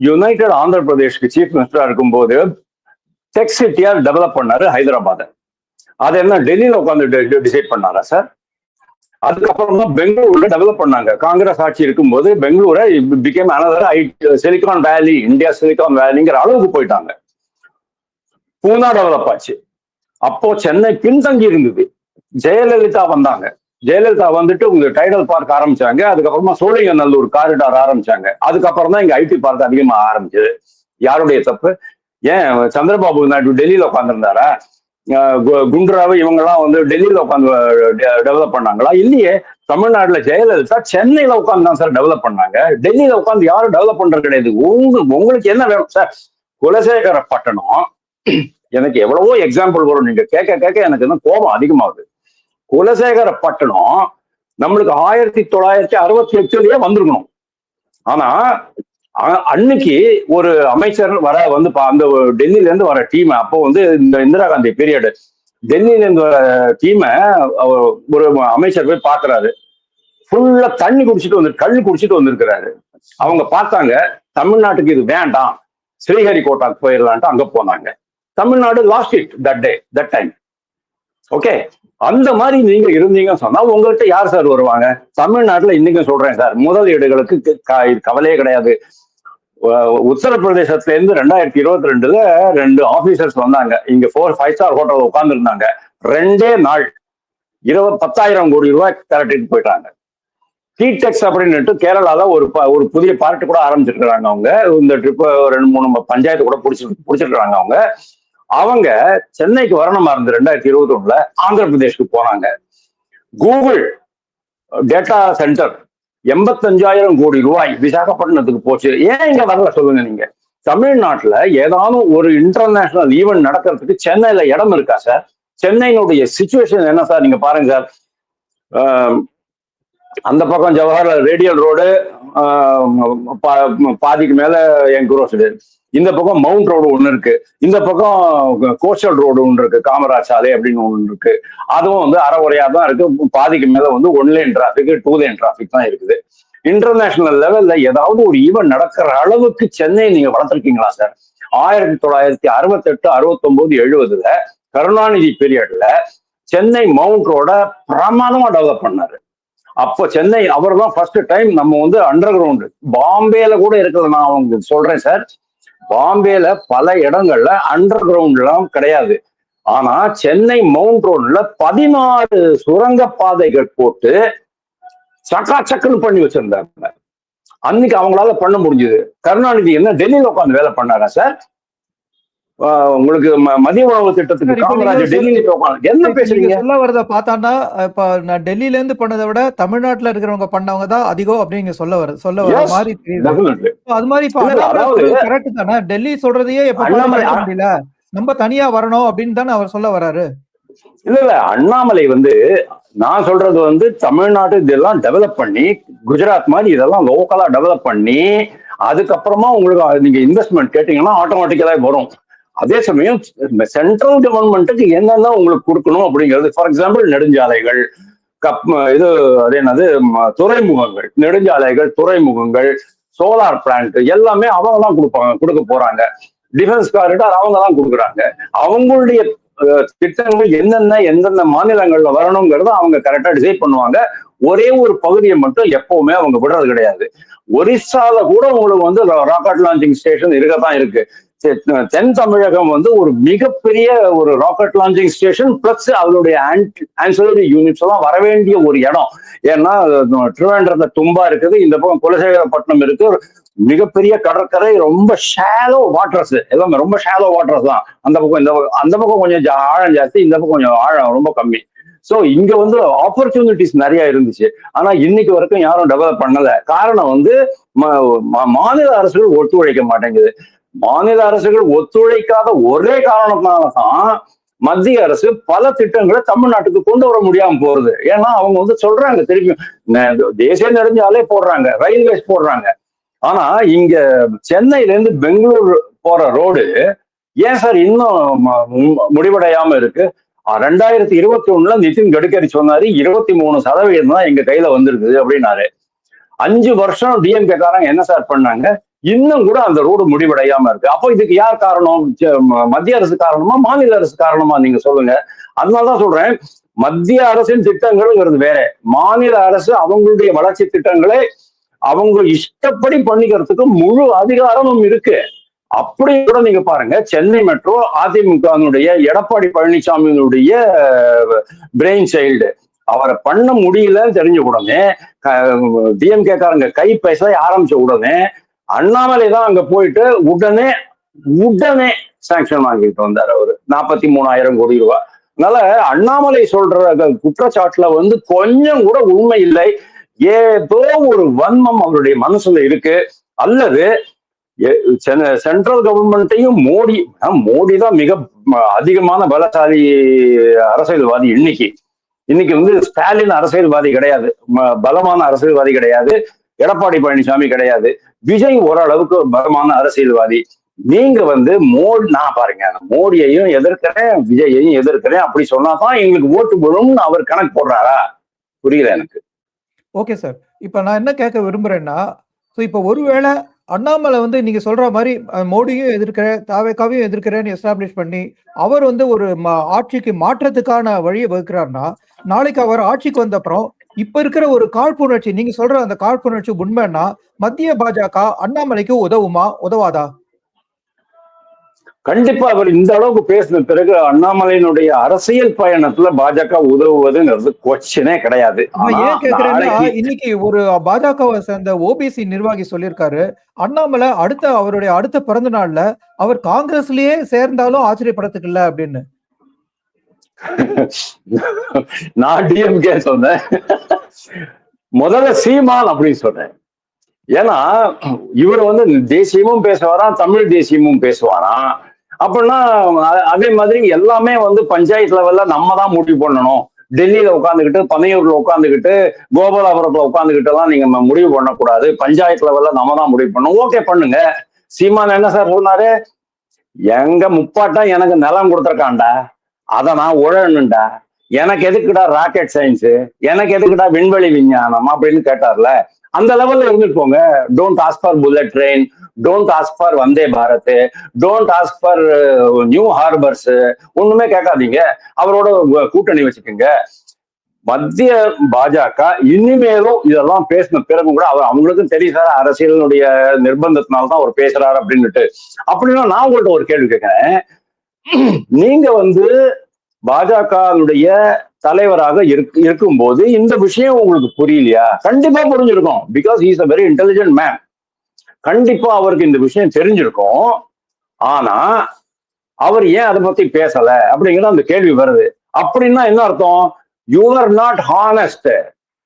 யுனைடெட் ஆந்திர பிரதேஷ்க்கு சீஃப் மினிஸ்டரா இருக்கும்போது டெக் சிட்டியா டெவலப் பண்ணாரு ஹைதராபாத். அது என்ன டெல்லியில உட்காந்து டிசைட் பண்ணாரா சார்? அதுக்கப்புறம் தான் பெங்களூர்ல டெவலப் பண்ணாங்க. காங்கிரஸ் ஆட்சி இருக்கும்போது பெங்களூரை பிகேம் அனதர் சிலிகான் வேலி, இந்தியா சிலிகான் வேலிங்கிற அளவுக்கு போயிட்டாங்க. பூனா டெவலப் ஆச்சு. அப்போ சென்னை பின்தங்கி இருந்தது. ஜெயலலிதா வந்தாங்க. ஜெயலலிதா வந்துட்டு உங்க டைடல் பார்க் ஆரம்பிச்சாங்க. அதுக்கப்புறமா சோழிங்கநல்லூர் காரிடார் ஆரம்பிச்சாங்க. அதுக்கப்புறம் தான் இங்க ஐடி பார்க் அதிகமா ஆரம்பிச்சது. யாருடைய தப்பு? ஏன் சந்திரபாபு நாயுடு டெல்லியில உட்காந்துருந்தாரா? குண்டுராவு இவங்கெல்லாம் வந்து டெல்லியில உட்காந்து டெவலப் பண்ணாங்களா? இல்லையே. தமிழ்நாட்டுல ஜெயலலிதா சென்னையில உட்காந்து தான் சார் டெவலப் பண்ணாங்க. டெல்லியில உட்காந்து யாரும் டெவலப் பண்றது கிடையாது. உங்களுக்கு என்ன வேணும் சார்? குலசேகரப்பட்டினம், எனக்கு எவ்வளவோ எக்ஸாம்பிள் வரும், நீங்க கேட்க கேட்க எனக்கு இன்னும் கோபம் அதிகமாகுது. குலசேகரப்பட்டினம் நம்மளுக்கு 1968லயே வந்திருக்கணும். ஆனா அன்னைக்கு ஒரு அமைச்சர் வந்து அந்த டெல்லியில இருந்து வர டீம், அப்போ வந்து இந்த இந்திரா காந்தி பீரியட், டெல்லியில இருந்து வர டீமை ஒரு அமைச்சர் போய் பாக்குறாரு. ஃபுல்லா கள்ளு குடிச்சிட்டு வந்திருக்கிறாரு. அவங்க பார்த்தாங்க, தமிழ்நாட்டுக்கு இது வேண்டாம், ஸ்ரீஹரிகோட்டாக்கு போயிடலான்ட்டு அங்க போனாங்க. Tamil Nadu lost it that time. Okay, அந்த மாதிரி நீங்க இருந்தீங்கன்னு சொன்னா உங்கள்கிட்ட யார் சார் வருவாங்க? தமிழ்நாட்டுல இன்னைக்கும் சொல்றேன் சார், முதலீடுகளுக்கு கவலையே கிடையாது. உத்தரப்பிரதேசத்துல இருந்து 2022ல 2 ஆபீசர்ஸ் வந்தாங்க. இங்க 5 ஸ்டார் ஹோட்டல் உட்கார்ந்து இருந்தாங்க. 2 நாள் 10,000 கோடி ரூபாய் திரட்டிட்டு போயிட்டாங்க. டீடெக்ஸ் அப்படின்னுட்டு கேரளால ஒரு புதிய பார்ட்டி கூட ஆரம்பிச்சிருக்கிறாங்க. அவங்க இந்த ட்ரிப் 2-3 பஞ்சாயத்து கூட பிடிச்சிருக்கிறாங்க. அவங்க சென்னைக்கு வரணுமா இருந்து 2021ல ஆந்திர பிரதேஷ்க்கு போனாங்க. கூகுள் டேட்டா சென்டர் 85,000 கோடி ரூபாய் விசாகப்பட்டினத்துக்கு போச்சு. ஏன் இங்க வரல சொல்லுங்க நீங்க? தமிழ்நாட்டுல ஏதாவது ஒரு இன்டர்நேஷனல் ஈவெண்ட் நடக்கிறதுக்கு சென்னையில இடம் இருக்கா சார்? சென்னையினுடைய சிச்சுவேஷன் என்ன சார்? நீங்க பாருங்க சார், அந்த பக்கம் ஜவஹர்லால் ரேடியல் ரோடு பாதிக்கு மேல என்க்ரோஸ்டு, இந்த பக்கம் மவுண்ட் ரோடு ஒண்ணு இருக்கு, இந்த பக்கம் கோஸ்டல் ரோடு ஒன்று இருக்கு, காமராஜ் சாலை அப்படின்னு ஒண்ணு இருக்கு. அதுவும் வந்து அரைகுறையா தான் இருக்கு. பாதிக்கு மேல வந்து 1 லேன் டிராபிக் 2 லேன் டிராபிக் தான் இருக்குது. இன்டர்நேஷனல் லெவல்ல ஏதாவது ஒரு ஈவெண்ட் நடக்கிற அளவுக்கு சென்னை நீங்க வளர்த்துருக்கீங்களா சார்? 1968, 69, 70ல கருணாநிதி பீரியட்ல சென்னை மவுண்ட் ரோட பிரமாதமா டெவலப் பண்ணாரு. அப்போ சென்னை அவர் தான் ஃபர்ஸ்ட் டைம் நம்ம வந்து அண்டர் கிரவுண்ட், பாம்பேல கூட இருக்குது. நான் உங்களுக்கு சொல்றேன் சார், பாம்பேல பல இடங்கள்ல அண்டர் கிரவுண்ட் எல்லாம் கிடையாது. ஆனா சென்னை மவுண்ட் ரோட்ல 14 சுரங்க பாதைகள் போட்டு சக்காச்சக்குன்னு பண்ணி வச்சிருந்தாங்க. அன்னைக்கு அவங்களால பண்ண முடிஞ்சது. கருணாநிதி என்ன டெல்லியில உட்காந்து வேலை பண்ணாரா சார்? உங்களுக்கு மதிய உணவு திட்டத்துக்கு காமராஜர் டெல்லியில உட்காந்து என்ன பேசுறீங்க? சொல்ல வரத பார்த்தாண்டா, இப்ப நான் டெல்லியில இருந்து பண்ணதை விட தமிழ்நாட்டுல இருக்கிறவங்க பண்ணவங்க தான் அதிகம் அப்படின்னு சொல்ல வர மாதிரி தெரியுது. அது மாதிரி கரெக்ட் தானே? டெல்லி சொல்றதையே எப்ப முடியல, நம்ம தனியா வரணும் அப்படின்னு தானே அவர் சொல்ல வர்றாரு. இல்ல அண்ணாமலை வந்து நான் சொல்றது வந்து தமிழ்நாடு இதெல்லாம் டெவலப் பண்ணி, குஜராத் மாதிரி இதெல்லாம் லோக்கலா டெவலப் பண்ணி அதுக்கப்புறமா உங்களுக்கு நீங்க இன்வெஸ்ட்மெண்ட் கேட்டீங்கன்னா ஆட்டோமேட்டிக்கலா வரும். அதே சமயம் சென்ட்ரல் கவர்மெண்ட்டுக்கு என்னென்ன உங்களுக்கு கொடுக்கணும் அப்படிங்கிறது, ஃபார் எக்ஸாம்பிள் நெடுஞ்சாலைகள், இது அது என்னது துறைமுகங்கள், நெடுஞ்சாலைகள், துறைமுகங்கள், சோலார் பிளான்ட் எல்லாமே அவங்க தான் கொடுக்க போறாங்க. டிஃபென்ஸ் காரிடார் அவங்க தான் கொடுக்குறாங்க. அவங்களுடைய திட்டங்கள் என்னென்ன எந்தெந்த மாநிலங்கள்ல வரணுங்கிறத அவங்க கரெக்டா டிசைட் பண்ணுவாங்க. ஒரே ஒரு பகுதியை மட்டும் எப்பவுமே அவங்க விடுறது கிடையாது. ஒரிசால கூட உங்களுக்கு வந்து ராக்கெட் லான்ச்சிங் ஸ்டேஷன் இருக்கத்தான் இருக்கு. தென் தமிழகம் வந்து ஒரு மிகப்பெரிய ஒரு ராக்கெட் லான்ச்சிங் ஸ்டேஷன் பிளஸ் அதனுடைய ஆன்சிலரி யூனிட்ஸ் எல்லாம் வர வேண்டிய ஒரு இடம். ஏன்னா திருவேண்டரத்துல தும்பா இருக்குது, இந்த பக்கம் குலசேகரப்பட்டினம் இருக்கு, மிகப்பெரிய கடற்கரை, ரொம்ப ஷாலோ வாட்டர்ஸ், எல்லாமே ரொம்ப ஷாலோ வாட்டர்ஸ் தான். அந்த பக்கம் கொஞ்சம் ஆழம் ஜாஸ்தி, இந்த பக்கம் கொஞ்சம் ஆழம் ரொம்ப கம்மி. சோ இங்க வந்து ஆப்பர்ச்சுனிட்டிஸ் நிறைய இருந்துச்சு. ஆனா இன்னைக்கு வரைக்கும் யாரும் டெவலப் பண்ணல. காரணம் வந்து மாநில அரசுகள் ஒத்துழைக்க மாட்டேங்குது. மாநில அரசுகள் ஒத்துழைக்காத ஒரே காரணத்தினாலதான் மத்திய அரசு பல திட்டங்களை தமிழ்நாட்டுக்கு கொண்டு வர முடியாம போறது. ஏன்னா அவங்க வந்து சொல்றாங்க திருப்பி தேசிய நெடுஞ்சாலே போடுறாங்க, ரயில்வேஸ் போடுறாங்க. ஆனா இங்க சென்னையில இருந்து பெங்களூர் போற ரோடு ஏன் சார் இன்னும் முடிவடையாம இருக்கு? 2021 நிதின் கட்கரி சொன்னாரு 23% தான் எங்க கையில வந்திருக்குது அப்படின்னாரு. 5 வருஷம் டிஎம்கே காரங்க என்ன சார் பண்ணாங்க? இன்னும் கூட அந்த ரோடு முடிவடையாம இருக்கு. அப்போ இதுக்கு யார் காரணம்? மத்திய அரசு காரணமா, மாநில அரசு காரணமா? நீங்க சொல்லுங்க. அதனாலதான் சொல்றேன், மத்திய அரசின் திட்டங்கள்ங்கிறது வேற, மாநில அரசு அவங்களுடைய வளர்ச்சி திட்டங்களை அவங்க இஷ்டப்படி பண்ணிக்கிறதுக்கு முழு அதிகாரமும் இருக்கு. அப்படி கூட நீங்க பாருங்க, சென்னை மெட்ரோ அதிமுகனுடைய எடப்பாடி பழனிசாமியினுடைய பிரெயின் சைல்டு. அவரை பண்ண முடியலன்னு தெரிஞ்ச உடனே டிஎம்கே காரங்க கை பேச ஆரம்பிச்ச உடனே அண்ணாமலை தான் அங்க போயிட்டு உடனே சாங்ஷன் வாங்கிட்டு வந்தார் அவரு, 43,000 கோடி ரூபாய். அதனால அண்ணாமலை சொல்ற குற்றச்சாட்டுல வந்து கொஞ்சம் கூட உண்மை இல்லை. ஏதோ ஒரு வன்மம் அவருடைய மனசுல இருக்கு. அல்லது சென்ட்ரல் கவர்மெண்ட்டையும் மோடி தான் மிக அதிகமான பலசாலி அரசியல்வாதி. இன்னைக்கு வந்து ஸ்டாலின் அரசியல்வாதி கிடையாது, பலமான அரசியல்வாதி கிடையாது, எடப்பாடி பழனிசாமி கிடையாது, விஜய் ஓரளவுக்கு பலமான அரசியல்வாதி. நீங்க வந்து நான் பாருங்க, மோடியையும் எதிர்க்கிறேன், விஜயையும் எதிர்க்கிறேன் அப்படி சொன்னாதான் எங்களுக்கு ஓட்டு விழும்னு அவர் கணக்கு போடுறாரா? புரியல எனக்கு. ஓகே சார், இப்ப நான் என்ன கேட்க விரும்புறேன்னா, இப்ப ஒருவேளை அண்ணாமலை வந்து நீங்க சொல்ற மாதிரி மோடியும் எதிர்க்கிறேன், தாவேகாவையும் எதிர்க்கிறேன்னு எஸ்டாப்ளிஷ் பண்ணி அவர் வந்து ஒரு ஆட்சிக்கு மாற்றத்துக்கான வழியை வகுக்கிறாருன்னா, நாளைக்கு அவர் ஆட்சிக்கு வந்த அப்புறம் இப்ப இருக்கிற ஒரு காழ்ப்புணர்ச்சி, நீங்க சொல்ற அந்த காழ்ப்புணர்ச்சி உண்மைன்னா மத்திய பாஜக அண்ணாமலைக்கு உதவுமா, உதவாதா? கண்டிப்பா. அவர் இந்த அளவுக்கு பேசின பிறகு அண்ணாமலையினுடைய அரசியல் பயணத்துல பாஜக உதவுவதுங்கிறது கொஸ்டினே கிடையாது. ஏன் கேக்குறேன்னா, இன்னைக்கு ஒரு பாஜகவை சேர்ந்த ஓபிசி நிர்வாகி சொல்லியிருக்காரு, அண்ணாமலை அவருடைய அடுத்த பிறந்த நாள்ல அவர் காங்கிரஸ்லயே சேர்ந்தாலும் ஆச்சரியப்படத்துக்கு இல்ல அப்படின்னு. நான் டிஎம்கே சொன்னேன், முதல்ல சீமான் அப்படின்னு சொன்னேன். ஏன்னா இவர் வந்து தேசியமும் பேசுவாராம், தமிழ் தேசியமும் பேசுவாராம். அப்படின்னா அதே மாதிரி எல்லாமே வந்து பஞ்சாயத்து லெவல்ல நம்ம தான் முடிவு பண்ணணும். டெல்லியில உட்காந்துக்கிட்டு, பனையூர்ல உட்காந்துக்கிட்டு, கோபாலாபுரத்துல உட்காந்துக்கிட்டு எல்லாம் நீங்க முடிவு பண்ணக்கூடாது. பஞ்சாயத்து லெவல்ல நம்ம தான் முடிவு பண்ணணும். ஓகே பண்ணுங்க. சீமான் என்ன சார் சொன்னாரு? எங்க முப்பாட்டா எனக்கு நிலம் கொடுத்துருக்காண்டா, அதை நான் உழணுண்டா, எனக்கு எதுக்குடா ராக்கெட் சயின்ஸ், எனக்கு எதுக்குடா விண்வெளி விஞ்ஞானம் அப்படின்னு கேட்டார்ல. அந்த லெவல்ல இருந்துட்டு போங்க. Don't ask for bullet train, don't ask for Vande Bharat, don't ask for new harbours, ஒண்ணுமே கேட்காதீங்க. அவரோட கூட்டணி வச்சுக்கோங்க. மத்திய பாஜக இனிமேலும் இதெல்லாம் பேசின பிறகு கூட அவங்களுக்கும் தெரியும் சார், அரசியலினுடைய நிர்பந்தத்தினால்தான் அவர் பேசுறாரு அப்படின்னுட்டு. அப்படின்னா நான் உங்கள்ட்ட ஒரு கேள்வி கேட்கிறேன், நீங்க வந்து பாஜகனுடைய தலைவராக இருக்கும்போது இந்த விஷயம் உங்களுக்கு புரியலையா? கண்டிப்பா புரிஞ்சிருக்கும். Because he is a very intelligent man. கண்டிப்பா அவருக்கு இந்த விஷயம் தெரிஞ்சிருக்கும். ஆனா அவர் ஏன் அதை பத்தி பேசல அப்படிங்கிற அந்த கேள்வி வருது. அப்படின்னா என்ன அர்த்தம்? You are not honest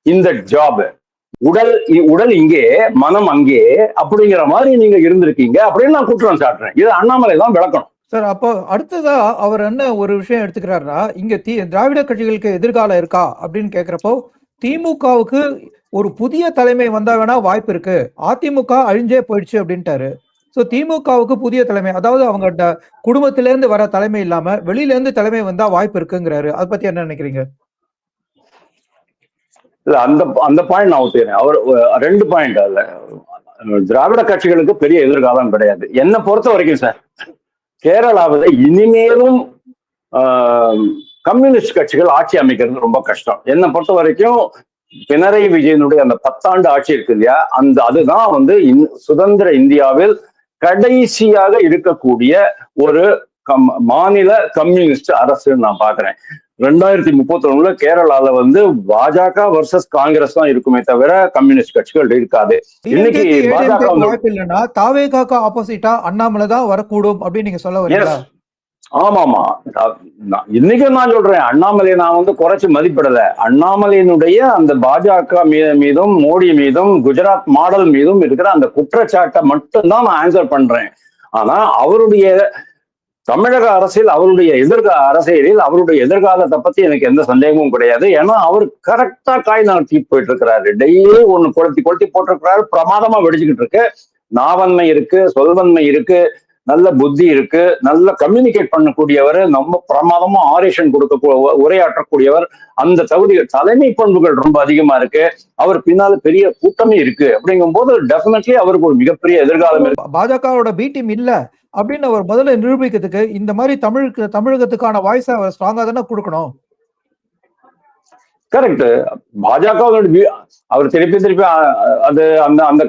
in that job. உடல் இங்கே, மனம் அங்கே அப்படிங்கிற மாதிரி நீங்க இருந்திருக்கீங்க அப்படின்னு நான் குற்றம் சாட்டுறேன். இது அண்ணாமலை தான் விளக்கணும் சார். அப்போ அடுத்ததா அவர் என்ன ஒரு விஷயம் எடுத்துக்கிறாருன்னா, இங்க திராவிட கட்சிகளுக்கு எதிர்காலம் இருக்கா அப்படின்னு கேட்கிறப்போ, திமுகவுக்கு ஒரு புதிய தலைமை வந்தா வேணா வாய்ப்பு இருக்கு. அதிமுக அழிஞ்சே போயிடுச்சு அப்படின்ட்டாரு. சோ திமுகவுக்கு புதிய தலைமை, அதாவது அவங்க குடும்பத்திலேருந்து வர தலைமை இல்லாம வெளியில இருந்து தலைமை வந்தா வாய்ப்பு இருக்குங்கிறாரு. அத பத்தி என்ன நினைக்கிறீங்க? இல்ல அந்த அந்த பாயிண்ட் நான் ஒத்துக்கிறேன். அவர் 2 பாயிண்ட் அதுல. திராவிட கட்சிகளுக்கு பெரிய எதிர்காலம் கிடையாது. என்னை பொறுத்த வரைக்கும் சார், கேரளாவில் இனிமேலும் கம்யூனிஸ்ட் கட்சிகள் ஆட்சி அமைக்கிறது ரொம்ப கஷ்டம். என்னை பொறுத்த வரைக்கும் பினராயி விஜயனுடைய அந்த 10 ஆண்டு ஆட்சி இருக்கு இல்லையா, அதுதான் வந்து சுதந்திர இந்தியாவில் கடைசியாக இருக்கக்கூடிய ஒரு மாநில கம்யூனிஸ்ட் அரசுன்னு நான் பாக்குறேன். 2031 கேரளால வந்து பாஜக வர்சஸ் காங்கிரஸ் தான் இருக்குமே தவிர கம்யூனிஸ்ட் கட்சிகள் இருக்காது. இன்னைக்கு பாஜக வாய்ப்பு இல்லைன்னா தாவேகாக்கு ஆப்போசிட்டா அண்ணாமலை தான் வரக்கூடும் அப்படின்னு நீங்க சொல்ல வரீங்களா? ஆமாமா, இன்னைக்கு நான் சொல்றேன், அண்ணாமலை நான் வந்து குறைச்சு மதிப்பிடல. அண்ணாமலையினுடைய அந்த பாஜக மீதும் மோடி மீதும் குஜராத் மாடல் மீதும் இருக்கிற அந்த குற்றச்சாட்டை மட்டும்தான் நான் ஆன்சர் பண்றேன். ஆனா அவருடைய தமிழக அரசியல், அவருடைய அரசியலில் அவருடைய எதிர்காலத்தை பத்தி எனக்கு எந்த சந்தேகமும் கிடையாது. ஏன்னா அவர் கரெக்டா காய் நகர்த்தி போயிட்டு இருக்கிறாரு. டெய்லி ஒண்ணு கொளுத்தி போட்டிருக்கிறாரு. பிரமாதமா வெடிச்சுக்கிட்டு இருக்கு. நாவன்மை இருக்கு, சொல்வன்மை இருக்கு, நல்ல புத்தி இருக்கு, நல்ல கம்யூனிகேட் பண்ணக்கூடியவர், ரொம்ப பிரமாதமா ஆரேஷன் உரையாற்றக்கூடியவர். அந்த தகுதிகள், தலைமை பண்புகள் ரொம்ப அதிகமா இருக்கு. அவர் பின்னால பெரிய கூட்டமே இருக்கு. அப்படிங்கும் போது டெஃபினெட்லி அவருக்கு ஒரு மிகப்பெரிய எதிர்காலம் இருக்கு. பாஜகவோட பி டீம் இல்ல அப்படின்னு அவர் முதல்ல நிரூபிக்கிறதுக்கு இந்த மாதிரி தமிழகத்துக்கான வாய்ஸ் அவர் ஸ்ட்ராங்கா தானே கொடுக்கணும். கரெக்ட். பாஜக அவர் திருப்பி அது அந்த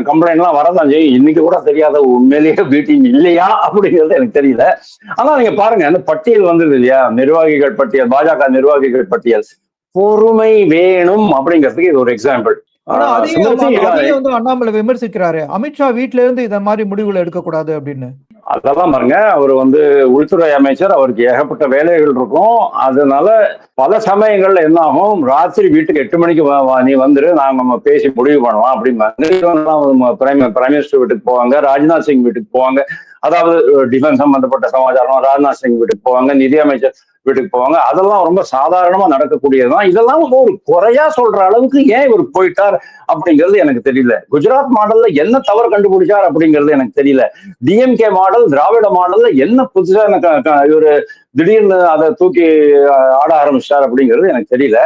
கம்ப்ளைண்ட் எல்லாம் வரதான் செய்யும். இன்னைக்கு கூட தெரியாத உண்மையிலேயே பீட்டிங் இல்லையா அப்படிங்கிறது எனக்கு தெரியல. ஆனா நீங்க பாருங்க, அந்த பட்டியல் வந்தது இல்லையா, நிர்வாகிகள் பட்டியல், பாஜக நிர்வாகிகள் பட்டியல். பொறுமை வேணும் அப்படிங்கிறதுக்கு இது ஒரு எக்ஸாம்பிள். அண்ணாமலை விமர்சிக்கிறாரு, அமித்ஷா வீட்டுல இருந்து இந்த மாதிரி முடிவுகள் எடுக்க கூடாது அப்படின்னு. அதெல்லாம் பாருங்க, அவர் வந்து உள்துறை அமைச்சர், அவருக்கு ஏகப்பட்ட வேலைகள் இருக்கும். அதனால பல சமயங்கள்ல என்ன ஆகும், ராத்திரி வீட்டுக்கு 8 மணிக்கு நீ வந்துரு, நாங்க பேசி முடிவு பண்ணலாம் அப்படின்னு பிரைம் மினிஸ்டர் வீட்டுக்கு போவாங்க, ராஜ்நாத் சிங் வீட்டுக்கு போவாங்க. அதாவது டிஃபென்ஸ் சம்பந்தப்பட்ட சமாச்சாரம் ராஜ்நாத் சிங் வீட்டுக்கு போவாங்க, நிதி அமைச்சர் வீட்டுக்கு போவாங்க. அதெல்லாம் ரொம்ப சாதாரணமா நடக்கக்கூடியதுதான். இதெல்லாம் ஒரு குறையா சொல்ற அளவுக்கு ஏன் இவர் போயிட்டார் அப்படிங்கிறது எனக்கு தெரியல. குஜராத் மாடல்ல என்ன தவறு கண்டுபிடிச்சார் அப்படிங்கிறது எனக்கு தெரியல. டிஎம்கே மாடல், திராவிட மாடல்ல என்ன புதுசா இவரு திடீர்னு அதை தூக்கி ஆட ஆரம்பிச்சார் அப்படிங்கிறது எனக்கு தெரியல.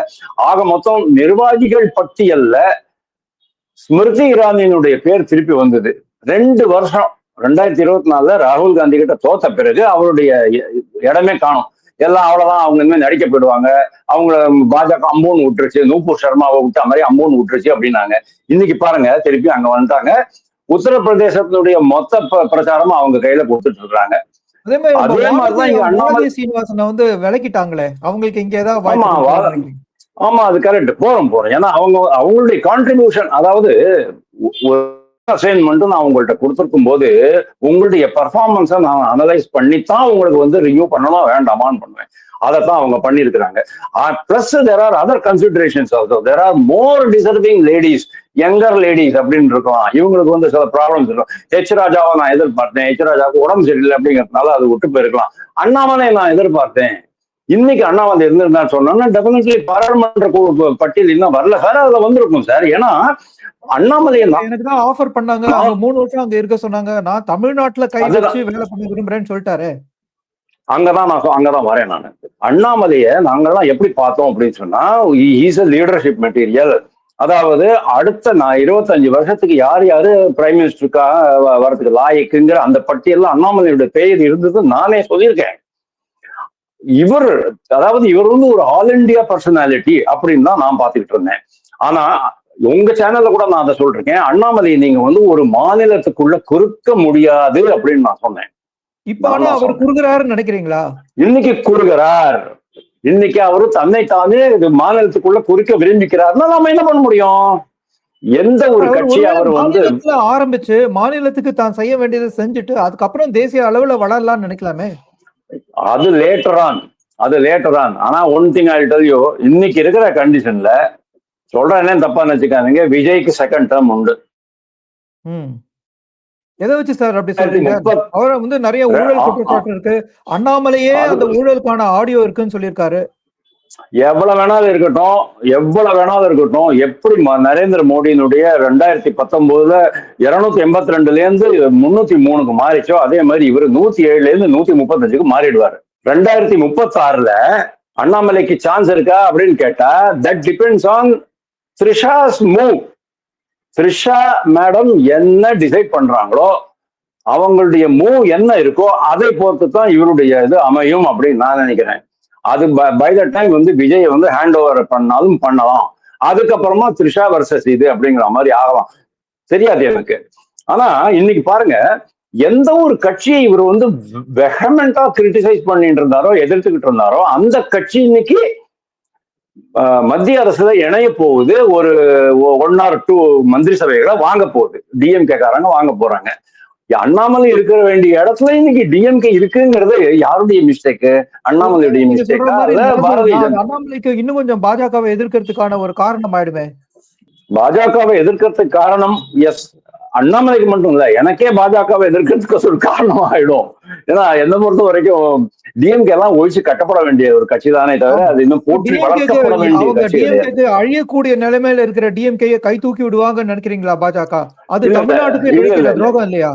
ஆக மொத்தம் நிர்வாகிகள் பட்டியல்ல ஸ்மிருதி இரானியினுடைய பேர் திருப்பி வந்தது. 2 வருஷம் 2024 ராகுல் காந்தி கிட்ட தோத்த பிறகு அவருடைய இடமே காணும். எல்லாம் அவ்வளவுதான், அவங்க இனிமேல் நடிக்க போயிடுவாங்க, அவங்கள பாஜக அம்பூன்னு விட்டுருச்சு, நூபூர் சர்மாவை விட்ட மாதிரி அம்பூன்னு விட்டுருச்சு அப்படின்னாங்க. இன்னைக்கு பாருங்க, திருப்பி அங்க வந்துட்டாங்க. உத்தரப்பிரதேசத்தினுடைய மொத்த பிரச்சாரமும் அவங்க கையில கொடுத்துட்டு இருக்காங்க. அதே மாதிரிதான் இங்க அண்ணாமலை சீனிவாசனை வந்து விலக்கிட்டாங்க. அவங்களுக்கு இங்க ஏதாவது ஆமா, அது கரெக்ட். போறோம். ஏன்னா அவங்களுடைய கான்ட்ரிபியூஷன், அதாவது அசைன்மெண்ட் நான் உங்கள்கிட்ட கொடுத்துருக்கும் போது உங்களுடைய பெர்ஃபார்மன்ஸை நான் அனலைஸ் பண்ணித்தான் உங்களுக்கு வந்து ரிவ்யூ பண்ணணும் வேண்டாமான்னு பண்ணுவேன். அதைத்தான் அவங்க பண்ணிருக்கிறாங்க. Plus there are other considerations also. There are more deserving ladies, younger ladies அப்படின்னு இருக்கலாம். இவங்களுக்கு வந்து சில ப்ராப்ளம்ஸ் இருக்கும். எச் ராஜாவை நான் எதிர்பார்த்தேன், எச் ராஜாவுக்கு உடம்பு சரியில்லை அப்படிங்கிறதுனால அது விட்டு போயிருக்கலாம். அண்ணாமலை நான் எதிர்பார்த்தேன். இன்னைக்கு அண்ணாமலை இருந்திருந்தான்னு சொன்னோம்னா டெஃபினெட்லி பாராளுமன்ற பட்டியல் இன்னும் வரல சார், அதுல வந்திருக்கும் சார். ஏன்னா அண்ணாமலை எனக்கு தான் ஆஃபர் பண்ணாங்க, அவங்க 3 வருஷம் அங்க இருக்க சொன்னாங்க, நான் தமிழ்நாட்டுல கை வச்சு வேலை பண்ண விரும்புறேன்னு சொல்லிட்டாரு. அங்கதான் வரேன் நான். அண்ணாமலையை நாங்கெல்லாம் எப்படி பார்த்தோம் அப்படின்னு சொன்னா, இஸ் a லீடர்ஷிப் மெட்டீரியல். அதாவது அடுத்த 25 வருஷத்துக்கு யார் யாரு பிரைம் மினிஸ்டருக்காக வரதுக்கு லாயக்குங்கிற அந்த பட்டியல்ல அண்ணாமலையுடைய பெயர் இருந்தது நானே சொல்லியிருக்கேன். இவர் வந்து ஒரு ஆல் இண்டியா பர்சனாலிட்டி அப்படின்னு தான் நான் பார்த்துக்கிட்டு இருந்தேன். ஆனா உங்க சேனல்ல கூட நான் அதை சொல்றேன், அண்ணாமலை நீங்க வந்து ஒரு மாநிலத்துக்குள்ள குறுக்க முடியாது அப்படின்னு நான் சொன்னேன். இப்ப அவர் குறுகிறாருன்னு நினைக்கிறீங்களா? இன்னைக்கு குறுகிறார். இன்னைக்கு அவரு தன்னைத்தானே மாநிலத்துக்குள்ள குறுக்க விரும்பிக்கிறாருன்னா நாம என்ன பண்ண முடியும்? எந்த ஒரு கட்சி அவர் வந்து ஆரம்பிச்சு மாநிலத்துக்கு தான் செய்ய வேண்டியதை செஞ்சுட்டு அதுக்கப்புறம் தேசிய அளவுல வளரலாம்னு நினைக்கலாமே. அது லேட்டர் ஆன். ஆனா one thing I tell you, இன்னைக்கு இருக்கிற கண்டிஷன்ல சொல்றேன்னே தப்பா நினைச்சுக்காதீங்க, விஜய்க்கு செகண்ட் டேர்ம் உண்டு. எதை வச்சு சார் அப்படி சொல்றீங்க? அவரை வந்து நிறைய ஊழல் குற்றச்சாட்டு இருக்கு. அண்ணாமலையே அந்த ஊழலுக்கான ஆடியோ இருக்குன்னு சொல்லியிருக்காரு. எவ்வளவு வேணாலும் இருக்கட்டும், எவ்வளவு வேணாலும் இருக்கட்டும், எப்படி நரேந்திர மோடியினுடைய 2019 282ல இருந்து 303க்கு மாறிச்சோ அதே மாதிரி இவர் 107ல இருந்து 135க்கு மாறிடுவாரு. 2036ல அண்ணாமலைக்கு சான்ஸ் இருக்கா அப்படின்னு கேட்டா that depends on Trisha's move. Trisha madam என்ன டிசைட் பண்றாங்களோ, அவங்களுடைய மூவ் என்ன இருக்கோ அதை பொறுத்து தான் இவருடைய இது அமையும் அப்படின்னு நான் நினைக்கிறேன். அது பை த டைம் வந்து விஜய் வந்து ஹேண்ட் ஓவர் பண்ணாலும் பண்ணலாம், அதுக்கப்புறமா த்ரிஷா வர்சஸ் இது அப்படிங்கிற மாதிரி ஆகலாம், தெரியாது எனக்கு. ஆனா இன்னைக்கு பாருங்க, எந்த ஒரு கட்சியை இவர் வந்து வெஹமெண்டா கிரிட்டிசைஸ் பண்ணிட்டு இருந்தாரோ, எதிர்த்துக்கிட்டு இருந்தாரோ, அந்த கட்சி இன்னைக்கு மத்திய அரசுல இணைய போகுது, ஒரு 1 or 2 மந்திரி சபைகளை வாங்க போகுது, டிஎம்கே காரங்க வாங்க போறாங்க. அண்ணாமலை இருக்கிற வேண்டிய இடத்துல இன்னைக்கு டிஎம்கே இருக்குங்கிறது யாருடைய மிஸ்டேக்? அண்ணாமலையுடைய மிஸ்டேக்கா? பாரதிய ஜனதா அண்ணாமலைக்கு இன்னும் கொஞ்சம் பாஜகவை எதிர்க்கிறதுக்கான ஒரு காரணம் ஆயிடுமே. பாஜகவை எதிர்க்கிறதுக்கு காரணம் எஸ், அண்ணாமலைக்கு மட்டும் இல்ல, எனக்கே பாஜகவை எதிர்க்கிறதுக்கு ஒரு காரணம் ஆயிடும். ஏன்னா என்ன பொறுத்த வரைக்கும் டிஎம்கே எல்லாம் ஒழிச்சு கட்டப்பட வேண்டிய ஒரு கட்சி தானே தவிர அது இன்னும் போட்டி வளர்க்கப்பட வேண்டிய கட்சி கிடையாது. அழியக்கூடிய நிலைமையில இருக்கிற டிஎம்கே கை தூக்கி விடுவாங்கன்னு நினைக்கிறீங்களா பாஜக? அது தமிழ்நாட்டுக்கு துரோகம் இல்லையா?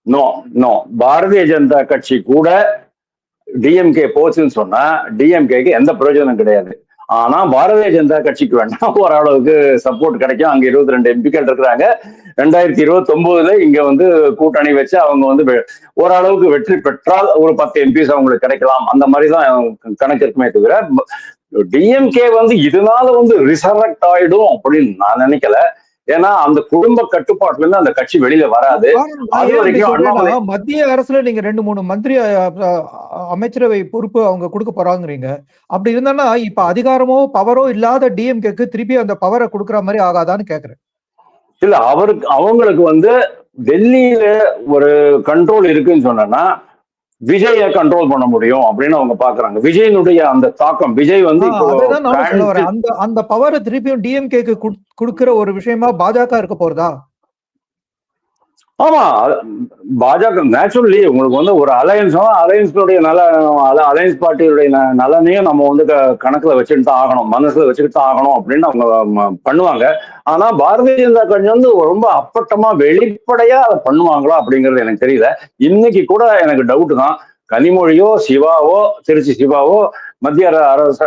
நோ நோ, பாரதிய ஜனதா கட்சி கூட டிஎம்கே போச்சுன்னு சொன்னா டிஎம்கேக்கு எந்த பிரயோஜனம் கிடையாது. ஆனா பாரதிய ஜனதா கட்சிக்கு வேணா ஓரளவுக்கு சப்போர்ட் கிடைக்கும். அங்க 22 எம்பிக்கள் இருக்கிறாங்க. 2029 இங்க வந்து கூட்டணி வச்சு அவங்க வந்து ஓரளவுக்கு வெற்றி பெற்றால் ஒரு 10 எம்பிஸ் அவங்களுக்கு கிடைக்கலாம், அந்த மாதிரிதான் கணக்கு இருக்குமே தவிர டிஎம்கே வந்து இதனால வந்து ரிசரக்ட் ஆயிடும் அப்படின்னு நான் நினைக்கல. ஏன்னா அந்த குடும்ப கட்டுப்பாட்டுல இருந்து அந்த கட்சி வெளியில வராது. அது வரைக்கும் மத்திய அரசுல நீங்க 2-3 மந்திரி அமைச்சரவை பொறுப்பு அவங்க கொடுக்க போறாங்கிறீங்க. அப்படி இருந்தானா இப்ப அதிகாரமோ பவரோ இல்லாத டிஎம்கேக்கு திருப்பி அந்த பவரை கொடுக்குற மாதிரி ஆகாதான்னு கேக்குறேன். இல்ல, அவங்களுக்கு வந்து டெல்லியில ஒரு கண்ட்ரோல் இருக்குன்னு சொன்னா விஜய கண்ட்ரோல் பண்ண முடியும் அப்படின்னு அவங்க பாக்குறாங்க. விஜயனுடைய அந்த தாக்கம், விஜய் வந்து அந்த பவரை திருப்பியும் டிஎம்கேக்கு கொடுக்கிற ஒரு விஷயமா பாஜக இருக்க போறதா? ஆமா, பாஜக நேச்சுரலி உங்களுக்கு வந்து ஒரு அலையன்ஸுடைய அலையன்ஸ் பார்ட்டியுடைய நலனையும் நம்ம வந்து கணக்குல வச்சுட்டு தான் ஆகணும், மனசுல வச்சுக்கிட்டு தான் ஆகணும் அப்படின்னு அவங்க பண்ணுவாங்க. ஆனா பாரதிய ஜனதா கட்சி வந்து ரொம்ப அப்பட்டமா வெளிப்படையா அதை பண்ணுவாங்களா அப்படிங்கிறது எனக்கு தெரியல. இன்னைக்கு கூட எனக்கு டவுட் தான். கனிமொழியோ சிவாவோ, திருச்சி சிவாவோ மத்திய அரசு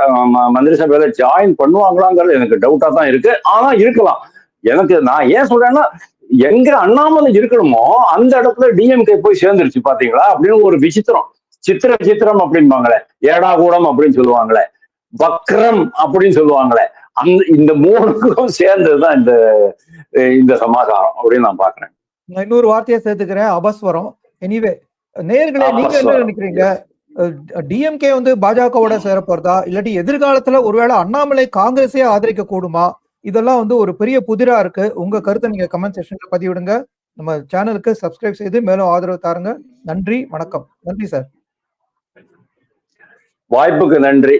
மந்திரி சபையில ஜாயின் பண்ணுவாங்களாங்கிறது எனக்கு டவுட்டா தான் இருக்கு. ஆனா இருக்கலாம். எனக்கு நான் ஏன் சொல்றேன்னா, எங்க அண்ணாமலை இருக்கணுமோ அந்த இடத்துல டிஎம்கே போய் சேர்ந்துருச்சு பாத்தீங்களா அப்படின்னு ஒரு சித்திரம் அப்படின்பாங்களே, ஏடாகூடம் அப்படின்னு சொல்லுவாங்களே, வக்ரம் அப்படின்னு சொல்லுவாங்களே, இந்த 3க்கும் சேர்ந்ததுதான் இந்த சமாச்சாரம் அப்படின்னு நான் பாக்குறேன். நான் இன்னொரு வார்த்தையை சேர்த்துக்கிறேன், அபஸ்வரம். எனிவே நேயர்களே, நீங்க என்ன நினைக்கிறீங்க? டிஎம்கே வந்து பாஜகவோட சேர போறதா, இல்லாட்டி எதிர்காலத்துல ஒருவேளை அண்ணாமலை காங்கிரஸே ஆதரிக்க கூடுமா? இதெல்லாம் வந்து ஒரு பெரிய புதிரா இருக்கு. உங்க கருத்தை நீங்க கமெண்ட் செக்ஷன்ல பதிவிடுங்க. நம்ம சேனலுக்கு சப்ஸ்கிரைப் செய்து மேலும் ஆதரவு தாருங்க. நன்றி, வணக்கம். நன்றி சார். வாய்ப்புக்கு நன்றி.